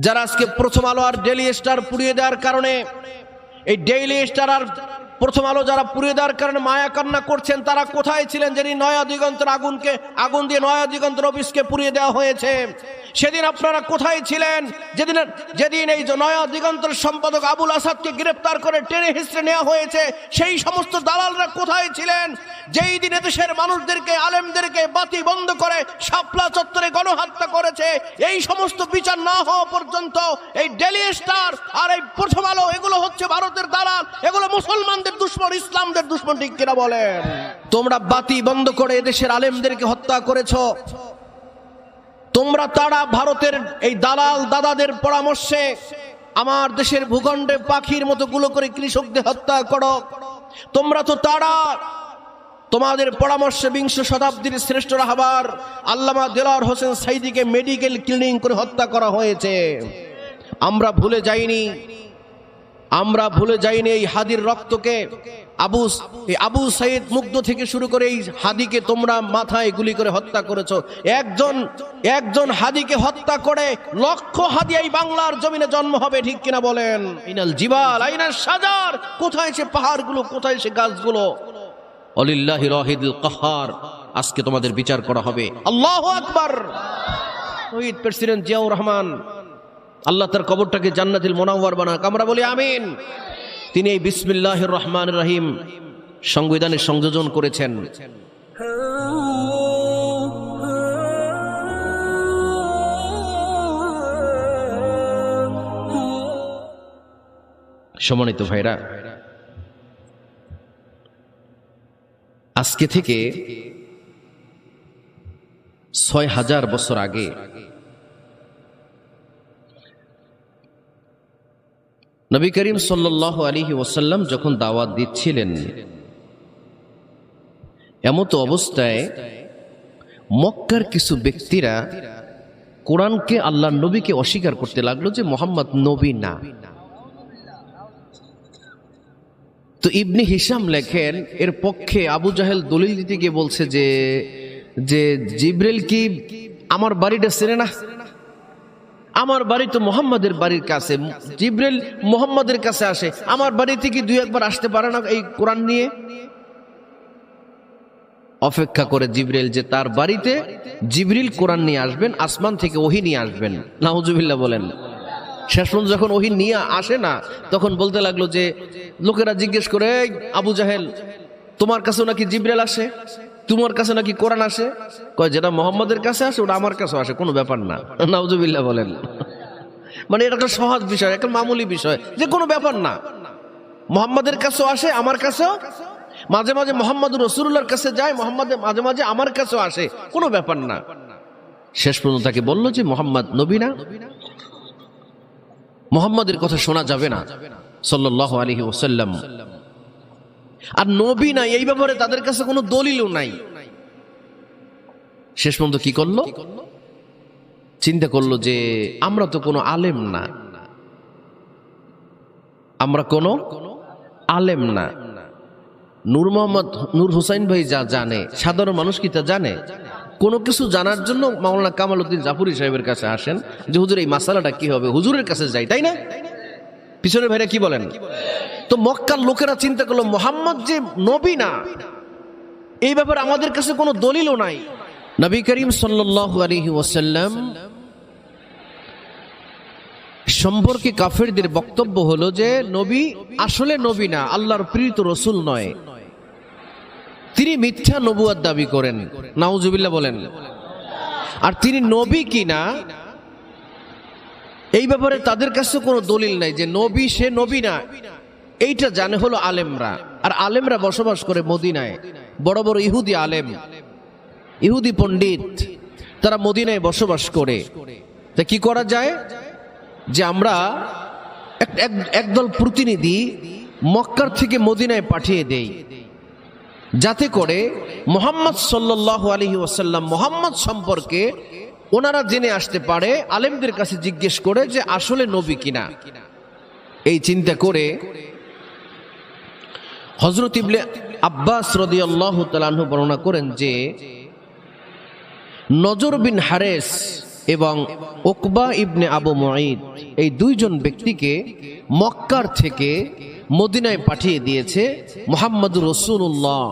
যারা আজকে প্রথম আলো আর ডেইলি স্টার পুড়িয়ে দেওয়ার কারণে, এই ডেইলি স্টার আর প্রথম আলো যারা পুড়িয়ে দেওয়ার কারণে মায়া কান্না করছেন, তারা কোথায় ছিলেন যেদিন নয়া দিগন্তের আগুন দিয়ে নয়া দিগন্তের অফিসকে পুড়িয়ে দেওয়া হয়েছে? সেদিন আপনারা কোথায় ছিলেন যেদিন এই নয়া দিগন্তের সম্পাদক আবুল আসাদকে গ্রেফতার করে টেনে হিস্ট্রে নেওয়া হয়েছে? সেই সমস্ত দালালরা কোথায় ছিলেন যেই দিন দেশের মানুষদেরকে, আলেমদেরকে বাতি বন্ধ করে শাপলা চত্বরে গণহত্যা করেছে? এই সমস্ত বিচার না হওয়া পর্যন্ত এই ডেইলি স্টার আর এই প্রথম আলো এগুলো হচ্ছে ভারতের দালাল, এগুলো মুসলমানদের দুশমন, ইসলামদের দুশমন, ঠিক কিনা বলেন? তোমরা বাতি বন্ধ করে এদেশের আলেমদেরকে হত্যা করেছো। তোমরা তারা ভারতের এই দালাল দাদাদের পরামর্শে আমার দেশের ভূখণ্ডে পাখির মতো গুলো করে কৃষকদের হত্যা করো। তোমরা তো তারা, তোমাদের পরামর্শে বিংশ শতাব্দীর শ্রেষ্ঠ রাহবার আল্লামা দেলোয়ার হোসেন সাইদিকে মেডিকেল ক্লিনিং করে হত্যা করা হয়েছে। আমরা ভুলে যাইনি এই হাদির রক্তকে। আবু সাইদ মুগ্ধ থেকে শুরু করে এই হাদিকে তোমরা মাথায় গুলি করে হত্যা করেছো। একজন হাদিকে হত্যা করে লক্ষ হাদি এই বাংলার জমিনে জন্ম হবে, ঠিক কিনা বলেন? ইনাল জিবাল আইনাল শাজার, কোথায় সে পাহাড়গুলো, কোথায় সে গাছগুলো? অলিল্লাহি রাহিদুল কাহার, আজকে তোমাদের বিচার করা হবে। আল্লাহু আকবার। শহীদ প্রেসিডেন্ট জিয়াউর রহমান, আল্লাহ তার কবরটাকে জান্নাতুল মুনাওয়ার বানাক, আমরা বলি আমিন। তিনি এই বিসমিল্লাহির রহমানির রহিম সংবিধানে সংযোজন করেছেন। সম্মানিত ভাইরা, আজকে থেকে ৬,০০০ বছর আগে নবী করিম সাল্লাল্লাহু আলাইহি ওয়াসাল্লাম যখন দাওয়াত দিচ্ছিলেন, এমতো অবস্থায় মক্কার কিছু ব্যক্তিরা কোরআনকে, আল্লাহর নবীকে অস্বীকার করতে লাগলো যে মুহাম্মদ নবী না। তো ইবনে হিশাম লেখেন, এর পক্ষে আবু জাহেল দলিল দিতে গিয়ে বলছে যে জিব্রাইল কি আমার বাড়িটা চেনে না? আমার বাড়ি তো মুহাম্মাদের বাড়ির কাছে, জিব্রাইল মুহাম্মাদের কাছে আসে, আমার বাড়িতে কি দুই একবার আসতে পারে না এই কোরআন নিয়ে? অপেক্ষা করে জিব্রাইল যে তার বাড়িতে জিবরিল কোরআন নিয়ে আসবেন, আসমান থেকে ওহী নিয়ে আসবেন। নাউজুবিল্লাহ বলেন। শেষ পর্যন্ত যখন ওহী নিয়ে আসে না, তখন বলতে লাগলো যে লোকেরা জিজ্ঞেস করে, আবু জাহেল তোমার কাছেও নাকি জিব্রাইল আসে, তোমার কাছে নাকি কোরআন আসে? কয় যেটা মুহাম্মাদের কাছে আসে ওটা আমার কাছেও আসে, কোনো ব্যাপার না। নাউজুবিল্লাহ বলেন। মানে এটা একটা সহজ বিষয়, একটা মামুলি বিষয়, যে কোনো ব্যাপার না। মুহাম্মাদের কাছেও আসে, আমার কাছেও, মাঝে মাঝে মুহাম্মদুর রাসূলুল্লাহর কাছে যায়, মাঝে মাঝে আমার কাছেও আসে, কোনো ব্যাপার না। শেষ পর্যন্ত তাকে বলল যে মুহাম্মদ নবী না, মুহাম্মাদের কথা শোনা যাবে না সাল্লাল্লাহু আলাইহি ওয়াসাল্লাম। আর নবী না, এই ব্যাপারে তাদের কাছে কোনো দলিলও নাই। শেষ পর্যন্ত কি করলো? চিন্তা করলো যে আমরা তো কোনো আলেম না, আমরা কোনো আলেম না। নূর হোসাইন ভাই যা জানে, সাধারণ মানুষ কি তা জানে? কোনো কিছু জানার জন্য মাওলানা কামাল উদ্দিন জাফরি সাহেবের কাছে আসেন যে হুজুর এই মাসালাটা কি হবে, হুজুরের কাছে যাই, তাই না? পিছনের ভাইরা কি বলেন? তো মক্কার লোকেরা চিন্তা করলো মুহাম্মদ যে নবী না, এই ব্যাপারে আমাদের কাছে কোনো দলিলও নাই। নবী করিম সাল্লাল্লাহু আলাইহি ওয়াসাল্লাম সম্পর্কে কাফেরদের বক্তব্য হলো যে নবী আসলে নবী না, আল্লাহর প্রেরিত রাসূল নয়, তিনি মিথ্যা নবুয়ত দাবি করেন। নাউজুবিল্লাহ বলেন। আর তিনি নবী কিনা এই ব্যাপারে তাদের কাছে কোনো দলিল নাই যে নবী, সে নবী না, এইটা জানে হলো আলেমরা। আর আলেমরা বসবাস করে মদিনায়, বড় বড় ইহুদি আলেম, ইহুদি পণ্ডিত, তারা মদিনায় বসবাস করে। তা কি করা যায় যে আমরা একদল প্রতিনিধি মক্কার থেকে মদিনায় পাঠিয়ে দেই, যাতে করে মুহাম্মদ সাল্লাল্লাহু আলাইহি ওয়াসাল্লাম, মুহাম্মদ সম্পর্কে ওনারা জেনে আসতে পারে, আলেমদের কাছে জিজ্ঞেস করে যে আসলে নবী কিনা। এই চিন্তা করে হযরত ইবনে আব্বাস রাদিয়াল্লাহু তাআলা আনহু বর্ণনা করেন যে নজর বিন হারেস এবং উকবা ইবনে আবু মুঈদ, এই দুইজন ব্যক্তিকে মক্কার থেকে মদিনায় পাঠিয়ে দিয়েছে মুহাম্মদুর রাসূলুল্লাহ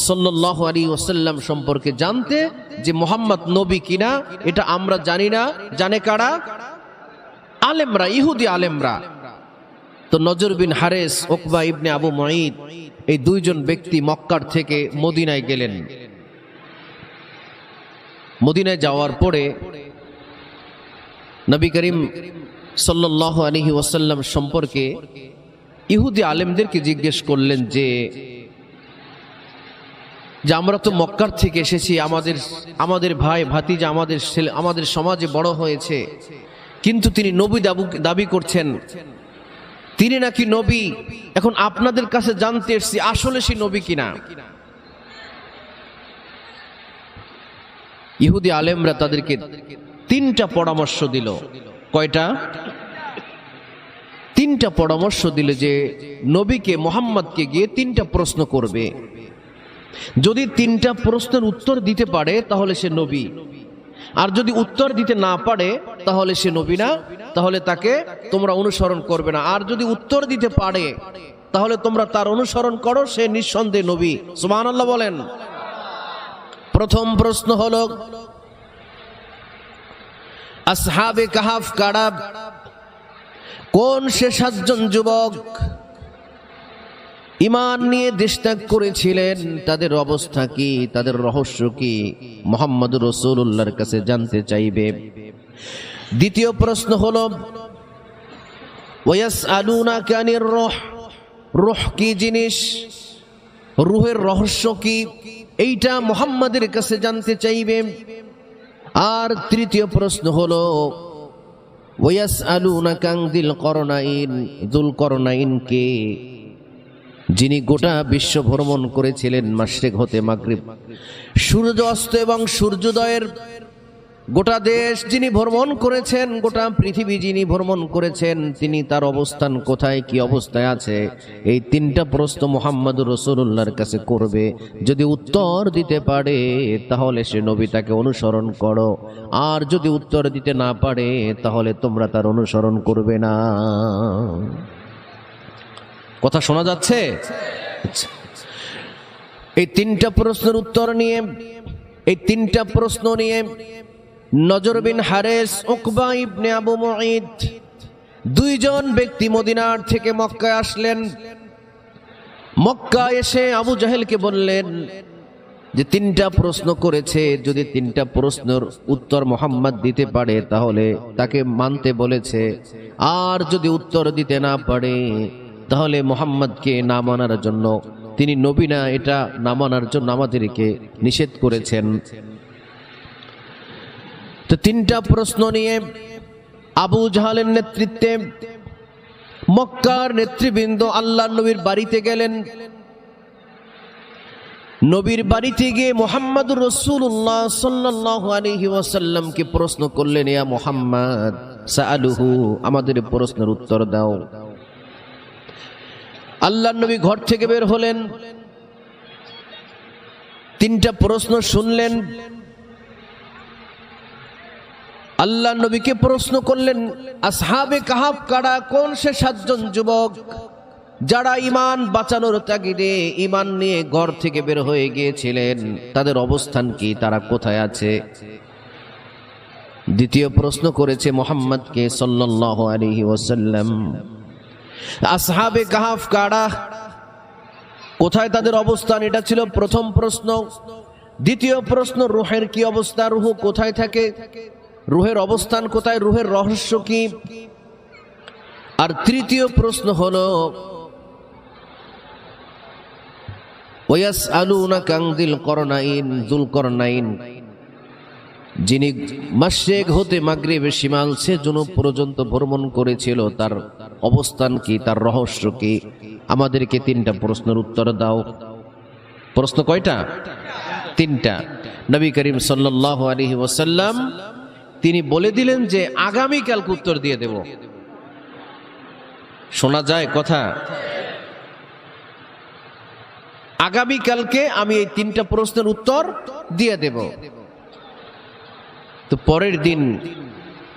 সাল্লাল্লাহু আলাইহি ওয়াসাল্লাম সম্পর্কে জানতে, যে মুহাম্মদ নবী কিনা এটা আমরা জানি না, জানে কারা? আলেমরা, ইহুদি আলেমরা। তো নজর বিন হারেস, উকবা ইবনে আবু মুঈদ, এই দুইজন ব্যক্তি মক্কার থেকে মদিনায় গেলেন। মদিনায় যাওয়ার পরে নবী করিম সাল্লাল্লাহু আলাইহি ওয়াসাল্লাম সম্পর্কে ইহুদি আলেমদেরকে জিজ্ঞেস করলেন যে আমরা তো মক্কার থেকে এসেছি, আমাদের ভাই ভাতিজা, আমাদের সমাজে বড় হয়েছে, কিন্তু তিনি নবী দাবি করছেন, তিনি নাকি নবী। এখন আপনাদের কাছে জানতে এসেছি আসলে সে নবী কিনা। ইহুদি আলেমরা তাদেরকে তিনটা পরামর্শ দিল। কয়টা? তিনটা পরামর্শ দিল যে নবীকে, মুহাম্মদকে গিয়ে তিনটা প্রশ্ন করবে। যদি তিনটা প্রশ্নের উত্তর দিতে পারে তাহলে সে নবী, আর যদি উত্তর দিতে না পারে তাহলে সে নবী না, তাহলে তাকে তোমরা অনুসরণ করবে না। আর যদি উত্তর দিতে পারে তাহলে তোমরা তার অনুসরণ করো, সে নিঃসন্দেহে নবী। সুবহানাল্লাহ বলেন। প্রথম প্রশ্ন হলো, আসহাবে কাহাফ কারা? কোন সে 7 জন যুবক ঈমান নিয়ে দেশত্যাগ করেছিলেন? তাদের অবস্থা কি, তাদের রহস্য কি? মুহাম্মদুর রাসূলুল্লাহর কাছে জানতে চাইবে। দ্বিতীয় প্রশ্ন হলো, ওয়াসআলুনাকা আনির রূহ, রূহ কি জিনিস, রূহের রহস্য কি, এইটা মুহাম্মাদের কাছে জানতে চাইবে। আর তৃতীয় প্রশ্ন হলো, ওয়াসআলুনাকা আন যিল করনাইন, যুলকরনাইন কে, যিনি গোটা বিশ্ব ভ্রমণ করেছিলেন, মাশরিক হতে মাগরিব, সূর্য অস্ত এবং সূর্যোদয়ের গোটা দেশ যিনি ভ্রমণ করেছেন, গোটা পৃথিবী যিনি ভ্রমণ করেছেন, তিনি তার অবস্থান কোথায়, কি অবস্থায় আছে, এই তিনটা প্রশ্ন মুহাম্মদুর রাসূলুল্লাহর কাছে করবে। যদি উত্তর দিতে পারে তাহলে সে নবী, তাকে অনুসরণ করো। আর যদি উত্তর দিতে না পারে তাহলে তোমরা তার অনুসরণ করবে না। কথা শোনা যাচ্ছে? এই তিনটা প্রশ্নের উত্তর নিয়ে, এই তিনটা প্রশ্ন নিয়ে নজর বিন হারেস, উকবা ইবনে আবু মুঈদ, দুইজন ব্যক্তি মদিনার থেকে মক্কায় আসলেন। মক্কায় এসে আবু জাহেলকে বললেন যে তিনটা প্রশ্ন করেছে, যদি তিনটা প্রশ্নের উত্তর মুহাম্মদ দিতে পারে তাহলে তাকে মানতে বলেছে, আর যদি উত্তর দিতে না পারে তাহলে মুহাম্মদকে না মানার জন্য, তিনি নবী না এটা না মানার জন্য আমাদেরকে নিষেধ করেছেন। তো তিনটা প্রশ্ন নিয়ে আবু জাহেলের নেতৃত্বে মক্কার নেতৃবৃন্দ আল্লাহর নবীর বাড়িতে গেলেন। নবীর বাড়িতে গিয়ে মুহাম্মদুর রাসূলুল্লাহ সাল্লাল্লাহু আলাইহি ওয়াসাল্লামকে প্রশ্ন করলেন, ইয়া মুহাম্মদ, সাআলুহু, আমাদের প্রশ্নের উত্তর দাও। আল্লাহর নবী ঘর থেকে বের হলেন, তিনটা প্রশ্ন শুনলেন। আল্লাহর নবীকে প্রশ্ন করলেন, আসহাবে কাহাফ কারা? কোন সে 7 জন যুবক যারা ঈমান বাঁচানোর তাগিদে ঈমান নিয়ে ঘর থেকে বের হয়ে গিয়েছিলেন, তাদের অবস্থান কি, তারা কোথায় আছে? দ্বিতীয় প্রশ্ন করেছে মুহাম্মদকে সাল্লাল্লাহু আলাইহি ওয়াসাল্লাম, আসহাবে কাহাফ কারা, কোথায় তাদের অবস্থান? এটা ছিল প্রথম প্রশ্ন। দ্বিতীয় প্রশ্ন, রূহের কি অবস্থা, রূহ কোথায় থাকে, রূহের অবস্থান কোথায়, রূহের রহস্য কি? আর তৃতীয় প্রশ্ন হলো, ওয়াসআলুনাকা আন যিল করনাইন, যুলকরনাইন, যিনি মাশরিক হতে মাগরিবের সীমাল সে জুনুব পর্যন্ত ভ্রমণ করেছিল, তার অবস্থান কি, তার রহস্য কি? আমাদেরকে তিনটা প্রশ্নের উত্তর দাও। প্রশ্ন কয়টা? তিনটা। নবী করিম সাল্লাল্লাহু আলাইহি ওয়াসাল্লাম তিনি বলে দিলেন যে আগামীকালকে উত্তর দিয়ে দেব। শোনা যায় কথা? আগামীকালকে আমি এই তিনটা প্রশ্নের উত্তর দিয়ে দেব। তো পরের দিন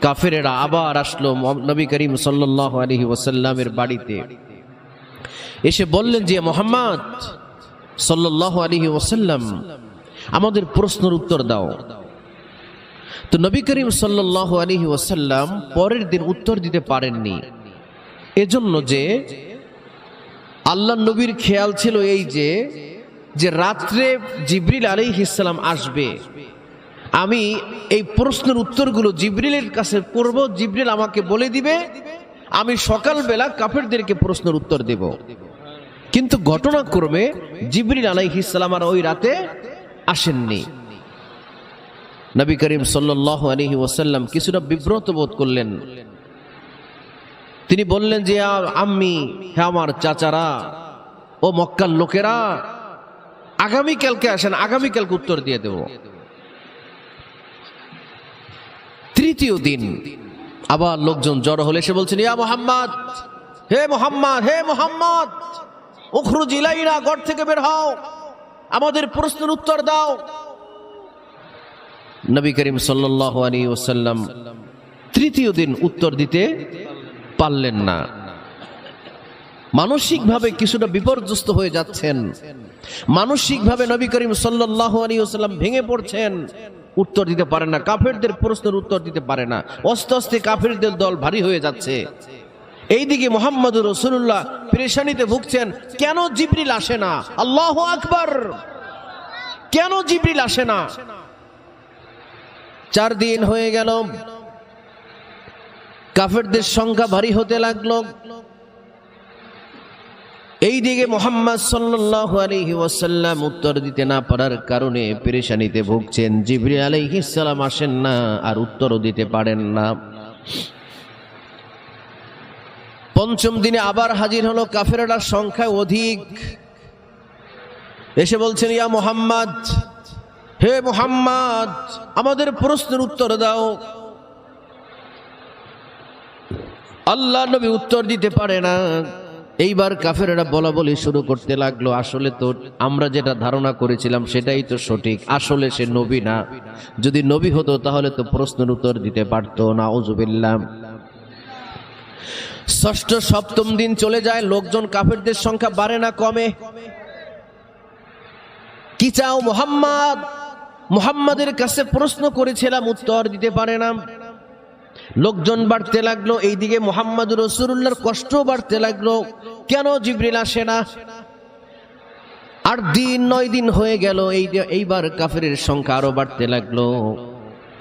কাফেরেরা আবার আসলো নবী করিম সাল্লাল্লাহু আলাইহি ওয়াসাল্লামের বাড়িতে, এসে বললেন যে মুহাম্মদ সাল্লাল্লাহু আলাইহি ওয়াসাল্লাম, আমাদের প্রশ্নের উত্তর দাও। তো নবী করিম সাল্লাল্লাহু আলাইহি ওয়াসাল্লাম পরের দিন উত্তর দিতে পারেননি, এজন্য যে আল্লাহ নবীর খেয়াল ছিল এই যে রাত্রে জিবরিল আলাইহিস সালাম আসবে, আমি এই প্রশ্নের উত্তরগুলো জিবরিলের কাছে করব, জিবরিল আমাকে বলে দিবে, আমি সকালবেলা কাফেরদেরকে প্রশ্নের উত্তর দেব। কিন্তু ঘটনাক্রমে জিবরিল আলাইহিস সালাম আর ওই রাতে আসেননি। নবী করিম সাল্লাল্লাহু আলাইহি ওয়াসাল্লাম কিছুটা বিব্রত বোধ করলেন। তিনি বললেন যে আম্মি, হে আমার চাচারা ও মক্কার লোকেরা, আগামীকালকে আসেন, আগামীকালকে উত্তর দিয়ে দেব। তৃতীয় দিন আবার লোকজন জড়ো হলে এসে বলছেন, ইয়া মুহাম্মদ, হে মুহাম্মদ, হে মুহাম্মদ, উখরুজ ইলাইনা, ঘর থেকে বের হও, আমাদের প্রশ্নের উত্তর দাও। নবী করিম সাল্লাল্লাহু আলাইহি ওয়াসাল্লাম তৃতীয় দিন উত্তর দিতে পারলেন না। মানসিকভাবে কিছুটা বিপর্যস্ত হয়ে যাচ্ছেন, মানসিকভাবে নবী করিম সাল্লাল্লাহু আলাইহি ওয়াসাল্লাম ভেঙে পড়ছেন, উত্তর দিতে পারে না, কাফেরদের প্রশ্নের উত্তর দিতে পারে না। আস্তে আস্তে কাফেরদের দল ভারী হয়ে যাচ্ছে। এইদিকে মুহাম্মদুর রাসূলুল্লাহ পেরেশানিতে ভুগছেন, কেন জিবরিল আসে না? আল্লাহু আকবার, কেন জিবরিল আসে না? 4 দিন হয়ে গেল, কাফেরদের সংখ্যা ভারী হতে লাগলো। এইদিকে মুহাম্মদ সাল্লাল্লাহু আলাইহি ওয়াসাল্লাম উত্তর দিতে না পারার কারণে পেরেশানিতে ভুগছেন। জিবরিল আলাইহিস সালাম আসেন না, আর উত্তরও দিতে পারেন না। 5ম দিনে আবার হাজির হলো, কাফেররা সংখ্যা অধিক, এসে বলছেন, ইয়া মুহাম্মদ, হে মুহাম্মদ, আমাদের প্রশ্নের উত্তর দাও। আল্লাহ নবী উত্তর দিতে পারে না। এইবার কাফেররা বলা বলি শুরু করতে লাগলো, আসলে তো আমরা যেটা ধারণা করেছিলাম সেটাই তো সঠিক, আসলে সে নবী না, যদি নবী হতো তাহলে তো প্রশ্নের উত্তর দিতে পারতো। নাউযুবিল্লাহ। 6ষ্ঠ 7ম দিন চলে যায়, লোকজন, কাফেরদের সংখ্যা বাড়ে না, কমে। কি চাও মুহাম্মদ? মুহাম্মাদের কাছে প্রশ্ন করেছিলাম, উত্তর দিতে পারে না। লোকজন বাড়তে লাগলো, এইদিকে মুহাম্মদুর রাসূলুল্লাহর কষ্ট বাড়তে লাগলো, কেন জিবরিল আসে না? 8 দিন 9 দিন হয়ে গেল, এইবার কাফেরের সংখ্যা আরো বাড়তে লাগলো।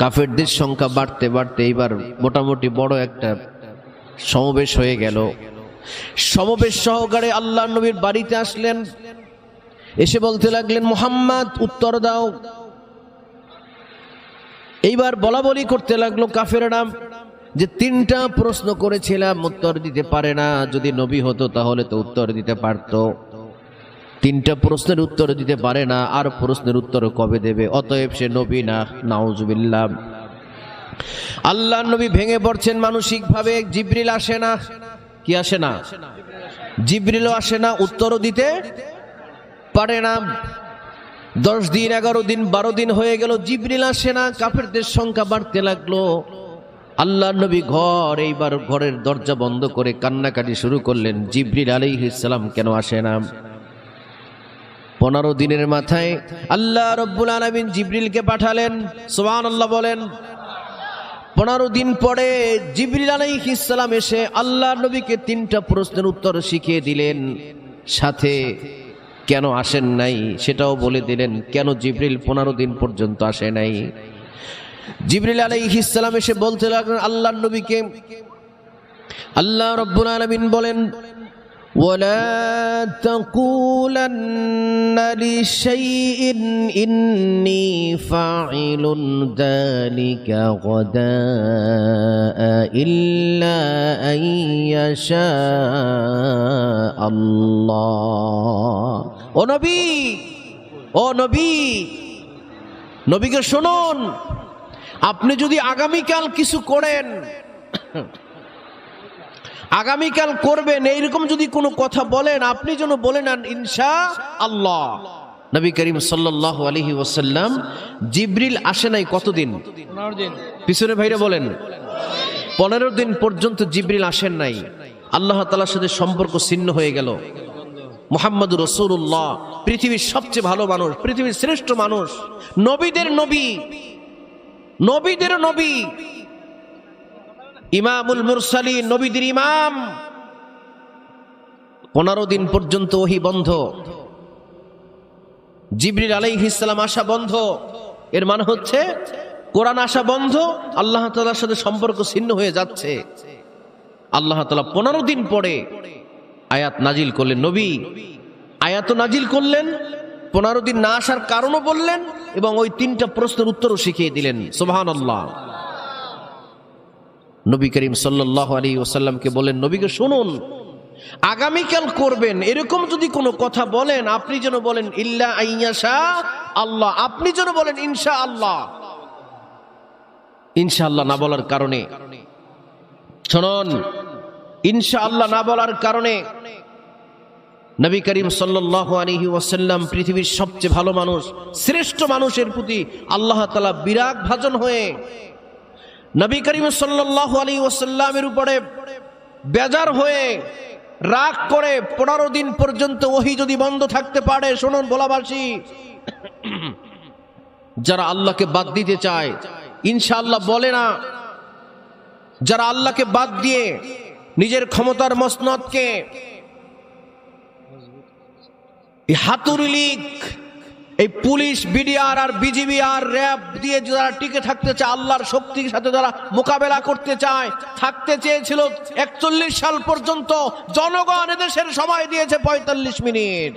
কাফেরদের সংখ্যা বাড়তে বাড়তে এইবার মোটামুটি বড় একটা সমাবেশ হয়ে গেল। সমাবেশ সহকারে আল্লাহর নবীর বাড়িতে আসলেন, এসে বলতে লাগলেন, মুহাম্মদ উত্তর দাও। এইবার বলা বলি করতে লাগলো কাফেররা যে 3টা প্রশ্ন করেছিলাম, উত্তর দিতে পারে না, যদি নবী হতো তাহলে তো উত্তর দিতে পারতো। 3টা প্রশ্নের উত্তর দিতে পারে না, আর প্রশ্নের উত্তর কবে দেবে? অতএব সে নবী না। নাউযুবিল্লাহ। আল্লাহ নবী ভেঙে পড়ছেন মানসিকভাবে। জিবরিল আসে না। কি আসে না? জিবরিলও আসে না, উত্তরও দিতে পারে না। 10 দিন 11 দিন 12 দিন হয়ে গেল, জিবরিল আসে না, কাফেরদের সংখ্যা বাড়তে লাগলো। আল্লাহ নবী এইবার ঘরের দরজা বন্ধ করে কান্নাকাটি শুরু করলেন, জিবরিল আলাইহিস সালাম কেন আসে না? 15 দিনের মাথায় আল্লাহ রাব্বুল আলামিন জিবরিলকে পাঠালেন। সুবহানাল্লাহ বলেন। 15 দিন পরে জিবরিল আলাইহিস সালাম এসে আল্লাহ নবীকে 3টা প্রশ্নের উত্তর শিখিয়ে দিলেন, সাথে কেন আসেন নাই সেটাও বলে দিলেন। কেন জিবরিল 15 দিন পর্যন্ত আসে নাই? জিবরিল আলাইহিস সালাম এসে বলতে লাগলেন আল্লাহর নবীকে, আল্লাহ রাব্বুল আলামিন বলেন, ওয়ালা তাকুলান্না লিশাইইন ইন্নী ফাইলুন যালিকা গাদা ইল্লা আইয়াশা আল্লাহ। ও নবী, ও নবী, নবীকে শুনুন, আপনি যদি আগামীকাল কিছু করেন, আগামীকাল করবেন, এইরকম যদি কোনো কথা বলেন, আপনি যেন বলে নেন ইনশাআল্লাহ। নবী করিম সাল্লাল্লাহু আলাইহি ওয়াসাল্লাম, জিবরিল আসে নাই কতদিন? 15 দিন। পিছনে ভাইরা বলেন 15 দিন পর্যন্ত জিবরিল আসেন নাই। আল্লাহ তাআলার সাথে সম্পর্ক ছিন্ন হয়ে গেল। মুহাম্মদুর রাসূলুল্লাহ পৃথিবীর সবচেয়ে ভালো মানুষ, পৃথিবীর শ্রেষ্ঠ মানুষ, নবীদের নবী, নবীদের নবী, ইমামুল মুরসালিন, নবীদের ইমাম। 15 দিন পর্যন্ত ওহী বন্ধ, জিবরিল আলাইহিস সালাম আসা বন্ধ। এর মানে হচ্ছে কোরআন আসা বন্ধ, আল্লাহ তাআলার সাথে সম্পর্ক ছিন্ন হয়ে যাচ্ছে। আল্লাহ তাআলা 15 দিন পরে আয়াত নাজিল করলেন। নবী আয়াত নাজিল করলেন, 15 দিন না আসার কারণও বললেন, এবং ওই 3টা প্রশ্নের উত্তরও শিখিয়ে দিলেন। সুবহানাল্লাহ। নবী করিম সাল্লাল্লাহু আলাইহি ওয়াসাল্লামকে বলেন, নবীকে শুনুন, আগামীকাল করবেন এরকম যদি কোনো কথা বলেন, আপনি যেন বলেন ইল্লা আইয়াশা আল্লাহ, আপনি যেন বলেন ইনশাআল্লাহ। ইনশাআল্লাহ না বলার কারণে, শুনুন, ইনশাআল্লাহ না বলার কারণে নবী করিম সাল্লাল্লাহু আলাইহি ওয়াসাল্লাম পৃথিবীর সবচেয়ে ভালো মানুষ, শ্রেষ্ঠ মানুষের প্রতি আল্লাহ তাআলা বিরাগ ভাজন হয়ে নবী করিম সাল্লাল্লাহু আলাইহি ওয়াসাল্লামের উপরে বেজার হয়ে রাগ করে 15 দিন পর্যন্ত ওহী যদি বন্ধ থাকতে পারে, শুনুন ভোলাবাসী, যারা আল্লাহকে বাদ দিতে চায় ইনশাআল্লাহ বলে না, যারা আল্লাহকে বাদ দিয়ে নিজের ক্ষমতার মসনদকে এই হাতুড়ি লীগ, এই পুলিশ, বিডিআর আর বিজিবি আর র্যাব দিয়ে যারা টিকে থাকতে চায়, আল্লাহর শক্তির সাথে যারা মোকাবেলা করতে চায়, থাকতে চেয়েছিল 41 সাল পর্যন্ত, জনগণ এদেশের সময় দিয়েছে 45 মিনিট।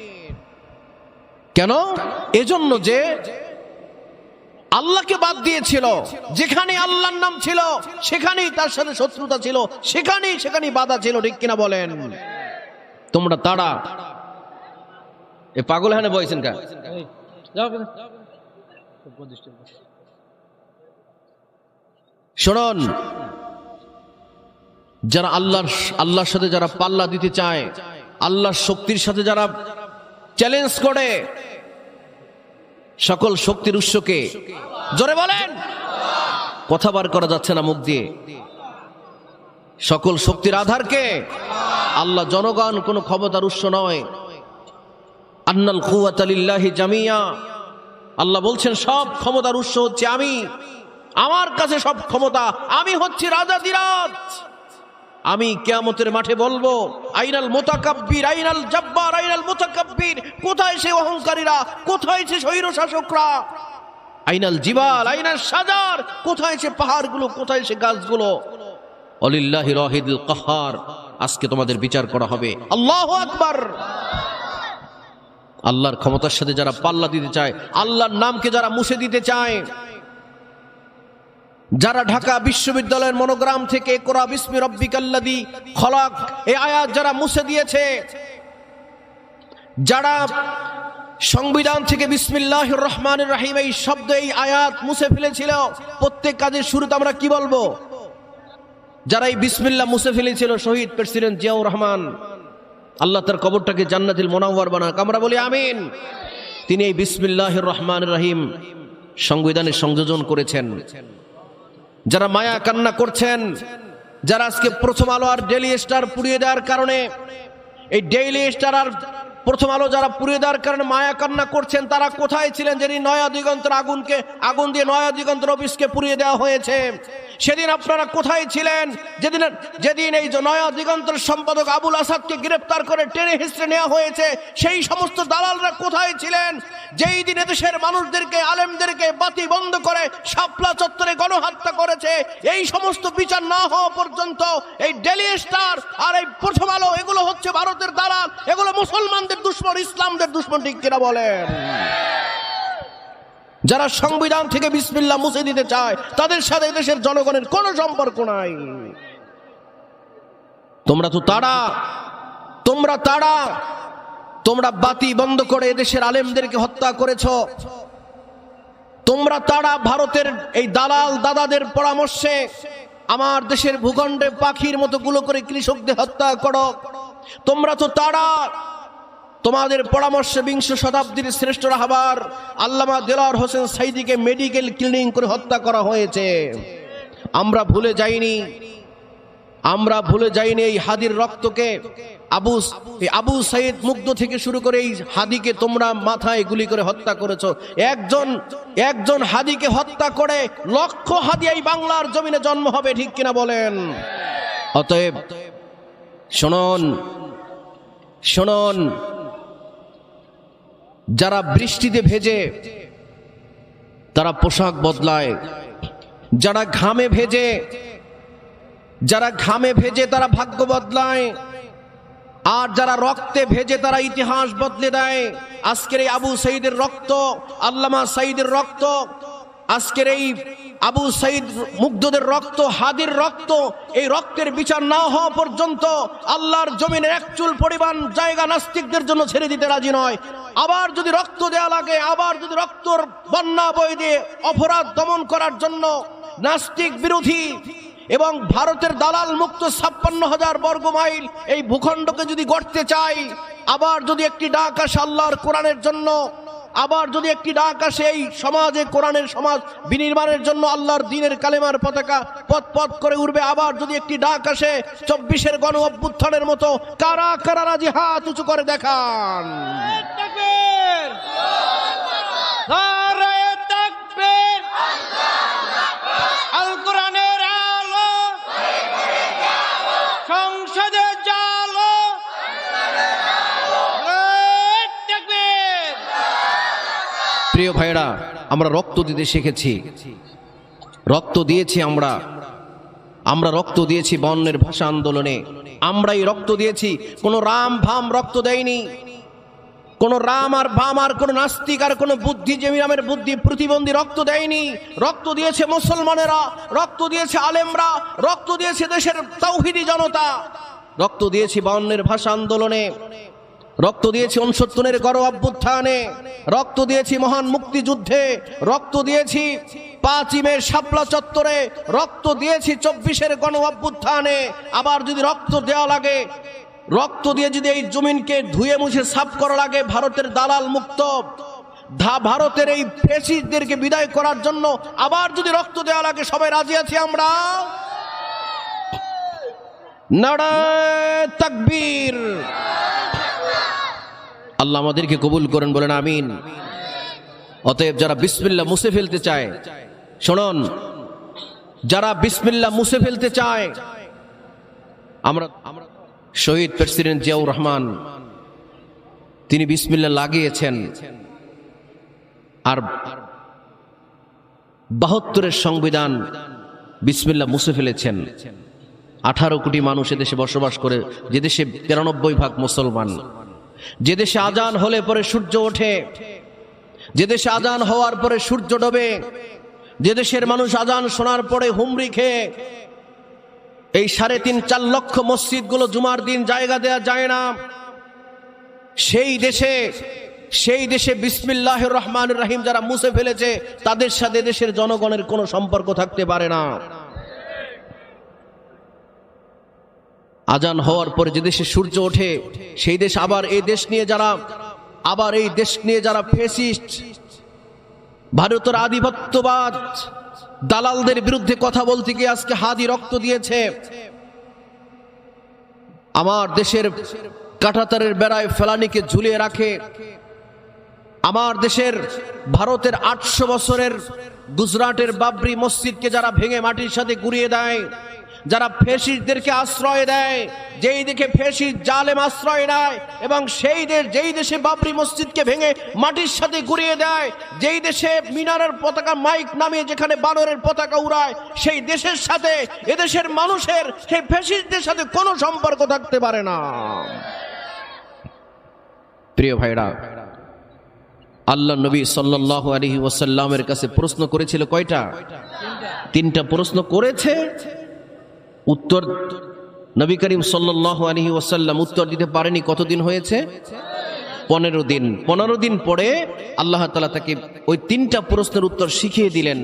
কেন? এজন্য যে আল্লাহকে বাদ দিয়েছিল, যেখানে আল্লাহর নাম ছিল সেখানেই তার সাথে শত্রুতা ছিল, সেখানেই বাধা ছিল। ঠিক কিনা বলেন? তোমরা তারা এ পাগল হানে বইছেন কা? শুনুন, যারা আল্লাহর সাথে যারা পাল্লা দিতে চায়, আল্লাহর শক্তির সাথে যারা চ্যালেঞ্জ করে, সকল শক্তির উৎসকে জোরে বলেন, কথা বার করা যাচ্ছে না মুখ দিয়ে, সকল শক্তির আধারকে আল্লাহ। জনগণ কোনো ক্ষমতার উৎস নয়। আন্নাল কুওয়াতা লিল্লাহি জামিয়া, আল্লাহ বলছেন সব ক্ষমতার উৎস হচ্ছে আমি, আমার কাছে সব ক্ষমতা, আমি হচ্ছি রাজাধিরাজ। আমি কিয়ামতের মাঠে বলবো, আইনাল মুতাকাব্বির, আইনাল জাব্বার, আইনাল মুতাকাব্বির, কোথায় সে অহংকারীরা, কোথায় সে স্বৈর শাসকরা, আইনাল জিবাল, আইনাল শাজার, কোথায় সে পাহাড়গুলো, কোথায় সে গাছগুলো, অলিল্লাহি রাহিদুল কাহ্হার, আজকে তোমাদের বিচার করা হবে। আল্লাহু আকবার। আল্লাহর ক্ষমতার সাথে যারা পাল্লা দিতে চায়, আল্লাহর নামকে যারা মুছে দিতে চায়, যারা ঢাকা বিশ্ববিদ্যালয়ের মনোগ্রাম থেকে ইকরা বিসমি রাব্বিকাল্লাযী খলাক এই আয়াত যারা মুছে দিয়েছে, যারা সংবিধান থেকে বিসমিল্লাহির রহমানির রহিম এই শব্দ, এই আয়াত মুছে ফেলেছিল, প্রত্যেক কাজের শুরুতে আমরা কি বলবো? যারা এই বিসমিল্লাহ মুছে ফেলেছিল, শহীদ প্রেসিডেন্ট জিয়াউর রহমান, আল্লাহ তার কবরটাকে জান্নাতুল মুনাওয়ার বানাক, আমরা বলি আমিন। তিনি এই বিসমিল্লাহির রহমানির রহিম সংবিধানে সংযোজন করেছেন। যারা মায়া কান্না করছেন, যারা আজকে প্রথম আলো আর ডেইলি স্টার পুড়িয়ে দেওয়ার কারণে, এই ডেইলি স্টার আর প্রথম আলো যারা পুড়িয়ে দেওয়ার কারণে মায়া কান্না করছেন, তারা কোথায় ছিলেন যেদিন নয়া দিগন্তের আগুন দিয়ে নয়া দিগন্তের অফিসকে পুড়িয়ে দেওয়া হয়েছে? সেদিন আপনারা কোথায় ছিলেন? যেদিন এই নয়া দিগন্তের সম্পাদক আবুল আসাদকে গ্রেফতার করে টেনে হিঁচড়ে নেওয়া হয়েছে, সেই সমস্ত দালালরা কোথায় ছিলেন? যেই দিন এদেশের মানুষদেরকে, আলেমদেরকে বাতি বন্ধ করে শাপলা চত্বরে গণহত্যা করেছে, এই সমস্ত বিচার না হওয়া পর্যন্ত এই ডেইলি স্টার আর এই প্রথম আলো, এগুলো হচ্ছে ভারতের দালাল, এগুলো মুসলমানদের দুশমন, ইসলামদের দুশমন। ঠিক কিনা বলেন? যারা সংবিধান থেকে বিসমিল্লাহ মুছে দিতে চায়, তাদের সাথে দেশের জনগণের কোনো সম্পর্ক নাই। তোমরা তো তারা, তোমরা বাতি বন্ধ করে এদেশের আলেমদেরকে হত্যা করেছো। তোমরা তারা ভারতের এই দালাল দাদাদের পরামর্শে আমার দেশের ভূখণ্ডে পাখির মতো গুলো করে কৃষকদের হত্যা করো। তোমরা তো তারা, তোমাদের পরামর্শে 20 শতাব্দীর শ্রেষ্ঠ রাহবার আল্লামা দেলোয়ার হোসেন সাইদিকে মেডিকেল ক্লিনিং করে হত্যা করা হয়েছে। আমরা ভুলে যাইনি, আমরা ভুলে যাইনি এই হাদির রক্তকে। আবু সাইদ মুগ্ধ থেকে শুরু করে এই হাদিকে তোমরা মাথায় গুলি করে হত্যা করেছো। একজন হাদিকে হত্যা করে লক্ষ হাদি এই বাংলার জমিনে জন্ম হবে, ঠিক কিনা বলেন? অতএব শুনুন, যারা বৃষ্টিতে ভেজে তারা পোশাক বদলায়, যারা ঘামে ভেজে তারা ভাগ্য বদলায়, আর যারা রক্তে ভেজে তারা ইতিহাস বদলে দেয়। আজকের এই আবু সাইদের রক্ত, আল্লামা সাইদের রক্ত, আজকের এই আবু সাইদ মুগ্ধদের রক্ত, হাদির রক্ত, এই রক্তের বিচার না হওয়া পর্যন্ত আল্লাহর জমিনের এক চুল পরিমাণ জায়গা নাস্তিকদের জন্য ছেড়ে দিতে রাজি নয়। আবার যদি রক্ত দেয়া লাগে, আবার যদি রক্তর বন্যা বয়ে দিয়ে অপরাধ দমন করার জন্য নাস্তিক বিরোধী এবং ভারতের দালাল মুক্ত 56,000 বর্গ মাইল এই ভূখণ্ডকে যদি গড়তে চাই, আবার যদি একটি ডাক আসে আল্লাহর কোরআনের জন্য, আবার যদি একটি ডাক আসে এই সমাজে কোরআনের সমাজ বিনির্মাণের জন্য, আল্লাহর দ্বীনের কালেমার পতাকা পথ করে উঠবে, আবার যদি একটি ডাক আসে 24-এর গণ অভ্যুত্থানের মতো, কারা কারা রাজি হাত উঁচু করে দেখান। আল কোরআনের আলো সংসদে জালো, প্রিয় ভাইরা, আমরা রক্ত দিতে শিখেছি, রক্ত দিয়েছি আমরা রক্ত দিয়েছি বর্ণের ভাষা আন্দোলনে, আমরাই রক্ত দিয়েছি। কোনো রাম ভাম রক্ত দেয়নি, কোনো রাম আর বাম আর কোনো নাস্তিক আর কোনো বুদ্ধিজীবী নামের বুদ্ধি প্রতিবন্ধী রক্ত দেয়নি। রক্ত দিয়েছে মুসলমানেরা, রক্ত দিয়েছে আলেমরা, রক্ত দিয়েছে দেশের তাওহীদি জনতা, রক্ত দিয়েছি বর্ণের ভাষা আন্দোলনে, রক্ত দিয়েছি 69-এর গণ অভ্যুত্থানে, রক্ত দিয়েছি মহান মুক্তিযুদ্ধে, রক্ত দিয়েছি 5ই মে শাপলা চত্বরে, রক্ত দিয়েছি 24-এর গণ অভ্যুত্থানে। আবার যদি রক্ত দেওয়া লাগে, রক্ত দিয়ে যদি এই জমিনকে ধুয়ে মুছে সাফ করা লাগে ভারতের দালাল মুক্ত ভারতের এই ফ্যাসিস্টদেরকে বিদায় করার জন্য, আবার যদি রক্ত দেওয়া লাগে, সবাই রাজি আছি আমরা। নারায়ে তাকবীর। আল্লাহ আমাদেরকে কবুল করেন, বলেন আমিন। অতএব যারা বিসমিল্লাহ মুছে ফেলতে চায়, শুনুন, যারা বিসমিল্লাহ মুছে ফেলতে চায়, আমরা শহীদ প্রেসিডেন্ট জিয়াউর রহমান তিনি বিসমিল্লাহ লাগিয়েছেন, আর 72-এর সংবিধান বিসমিল্লাহ মুছে ফেলেছেন। 18 কোটি মানুষ এদেশে বসবাস করে, যে দেশে 93% মুসলমান, যে দেশে আজান হলে পরে সূর্য ওঠে, যে দেশে আজান হওয়ার পরে সূর্য ডোবে, যে দেশের মানুষ আজান শোনার পরে হুমড়ি খেয়ে এই 3.5-4 লক্ষ মসজিদগুলো জুমার দিন জায়গা দেয়া যায় না, সেই দেশে বিসমিল্লাহির রহমানির রহিম যারা মুছে ফেলেছে, তাদের সাথে দেশের জনগণের কোনো সম্পর্ক থাকতে পারে না। আজান হওয়ার পরে যে দেশে সূর্য ওঠে, সেই দেশ আবার এই দেশ নিয়ে যারা ফ্যাসিস্ট, ভারতের আধিপত্যবাদ দালালদের বিরুদ্ধে কথা বলতে গিয়ে আজকে হাদি রক্ত দিয়েছে। আমার দেশের কাঁটাতারের বেড়ায় ফেলানিকে ঝুলিয়ে রাখে, আমার দেশের ভারতের 800 বছরের গুজরাটের বাবরি মসজিদকে যারা ভেঙে মাটির সাথে গুঁড়িয়ে দেয়, যারা ফ্যাসিস্টদেরকে আশ্রয় দেয়, যেই দিকে ফ্যাসিস্ট জালেম আশ্রয় নেয়, এবং যেই দেশে বাবরি মসজিদকে ভেঙে মাটির সাথে গুঁড়িয়ে দেয়, যেই দেশে মিনারের পতাকা মাইক নামিয়ে যেখানে বানরের পতাকা উড়ায়, সেই দেশের সাথে এদেশের মানুষের সেই ফ্যাসিস্টদের সাথে কোনো সম্পর্ক থাকতে পারে না। প্রিয় ভাইরা, আল্লাহ নবী সাল্লাল্লাহু আলাইহি ওয়াসাল্লামের কাছে প্রশ্ন করেছিল কয়টা? 3টা প্রশ্ন করেছে। উত্তর নবী করিম সাল্লাল্লাহু আলাইহি ওয়াসাল্লাম উত্তর দিতে পারেনি। কতদিন হয়েছে? 15 দিন। 15 দিন পরে আল্লাহ তাআলা তাকে ওই 3টা প্রশ্নের উত্তর শিখিয়ে দিলেন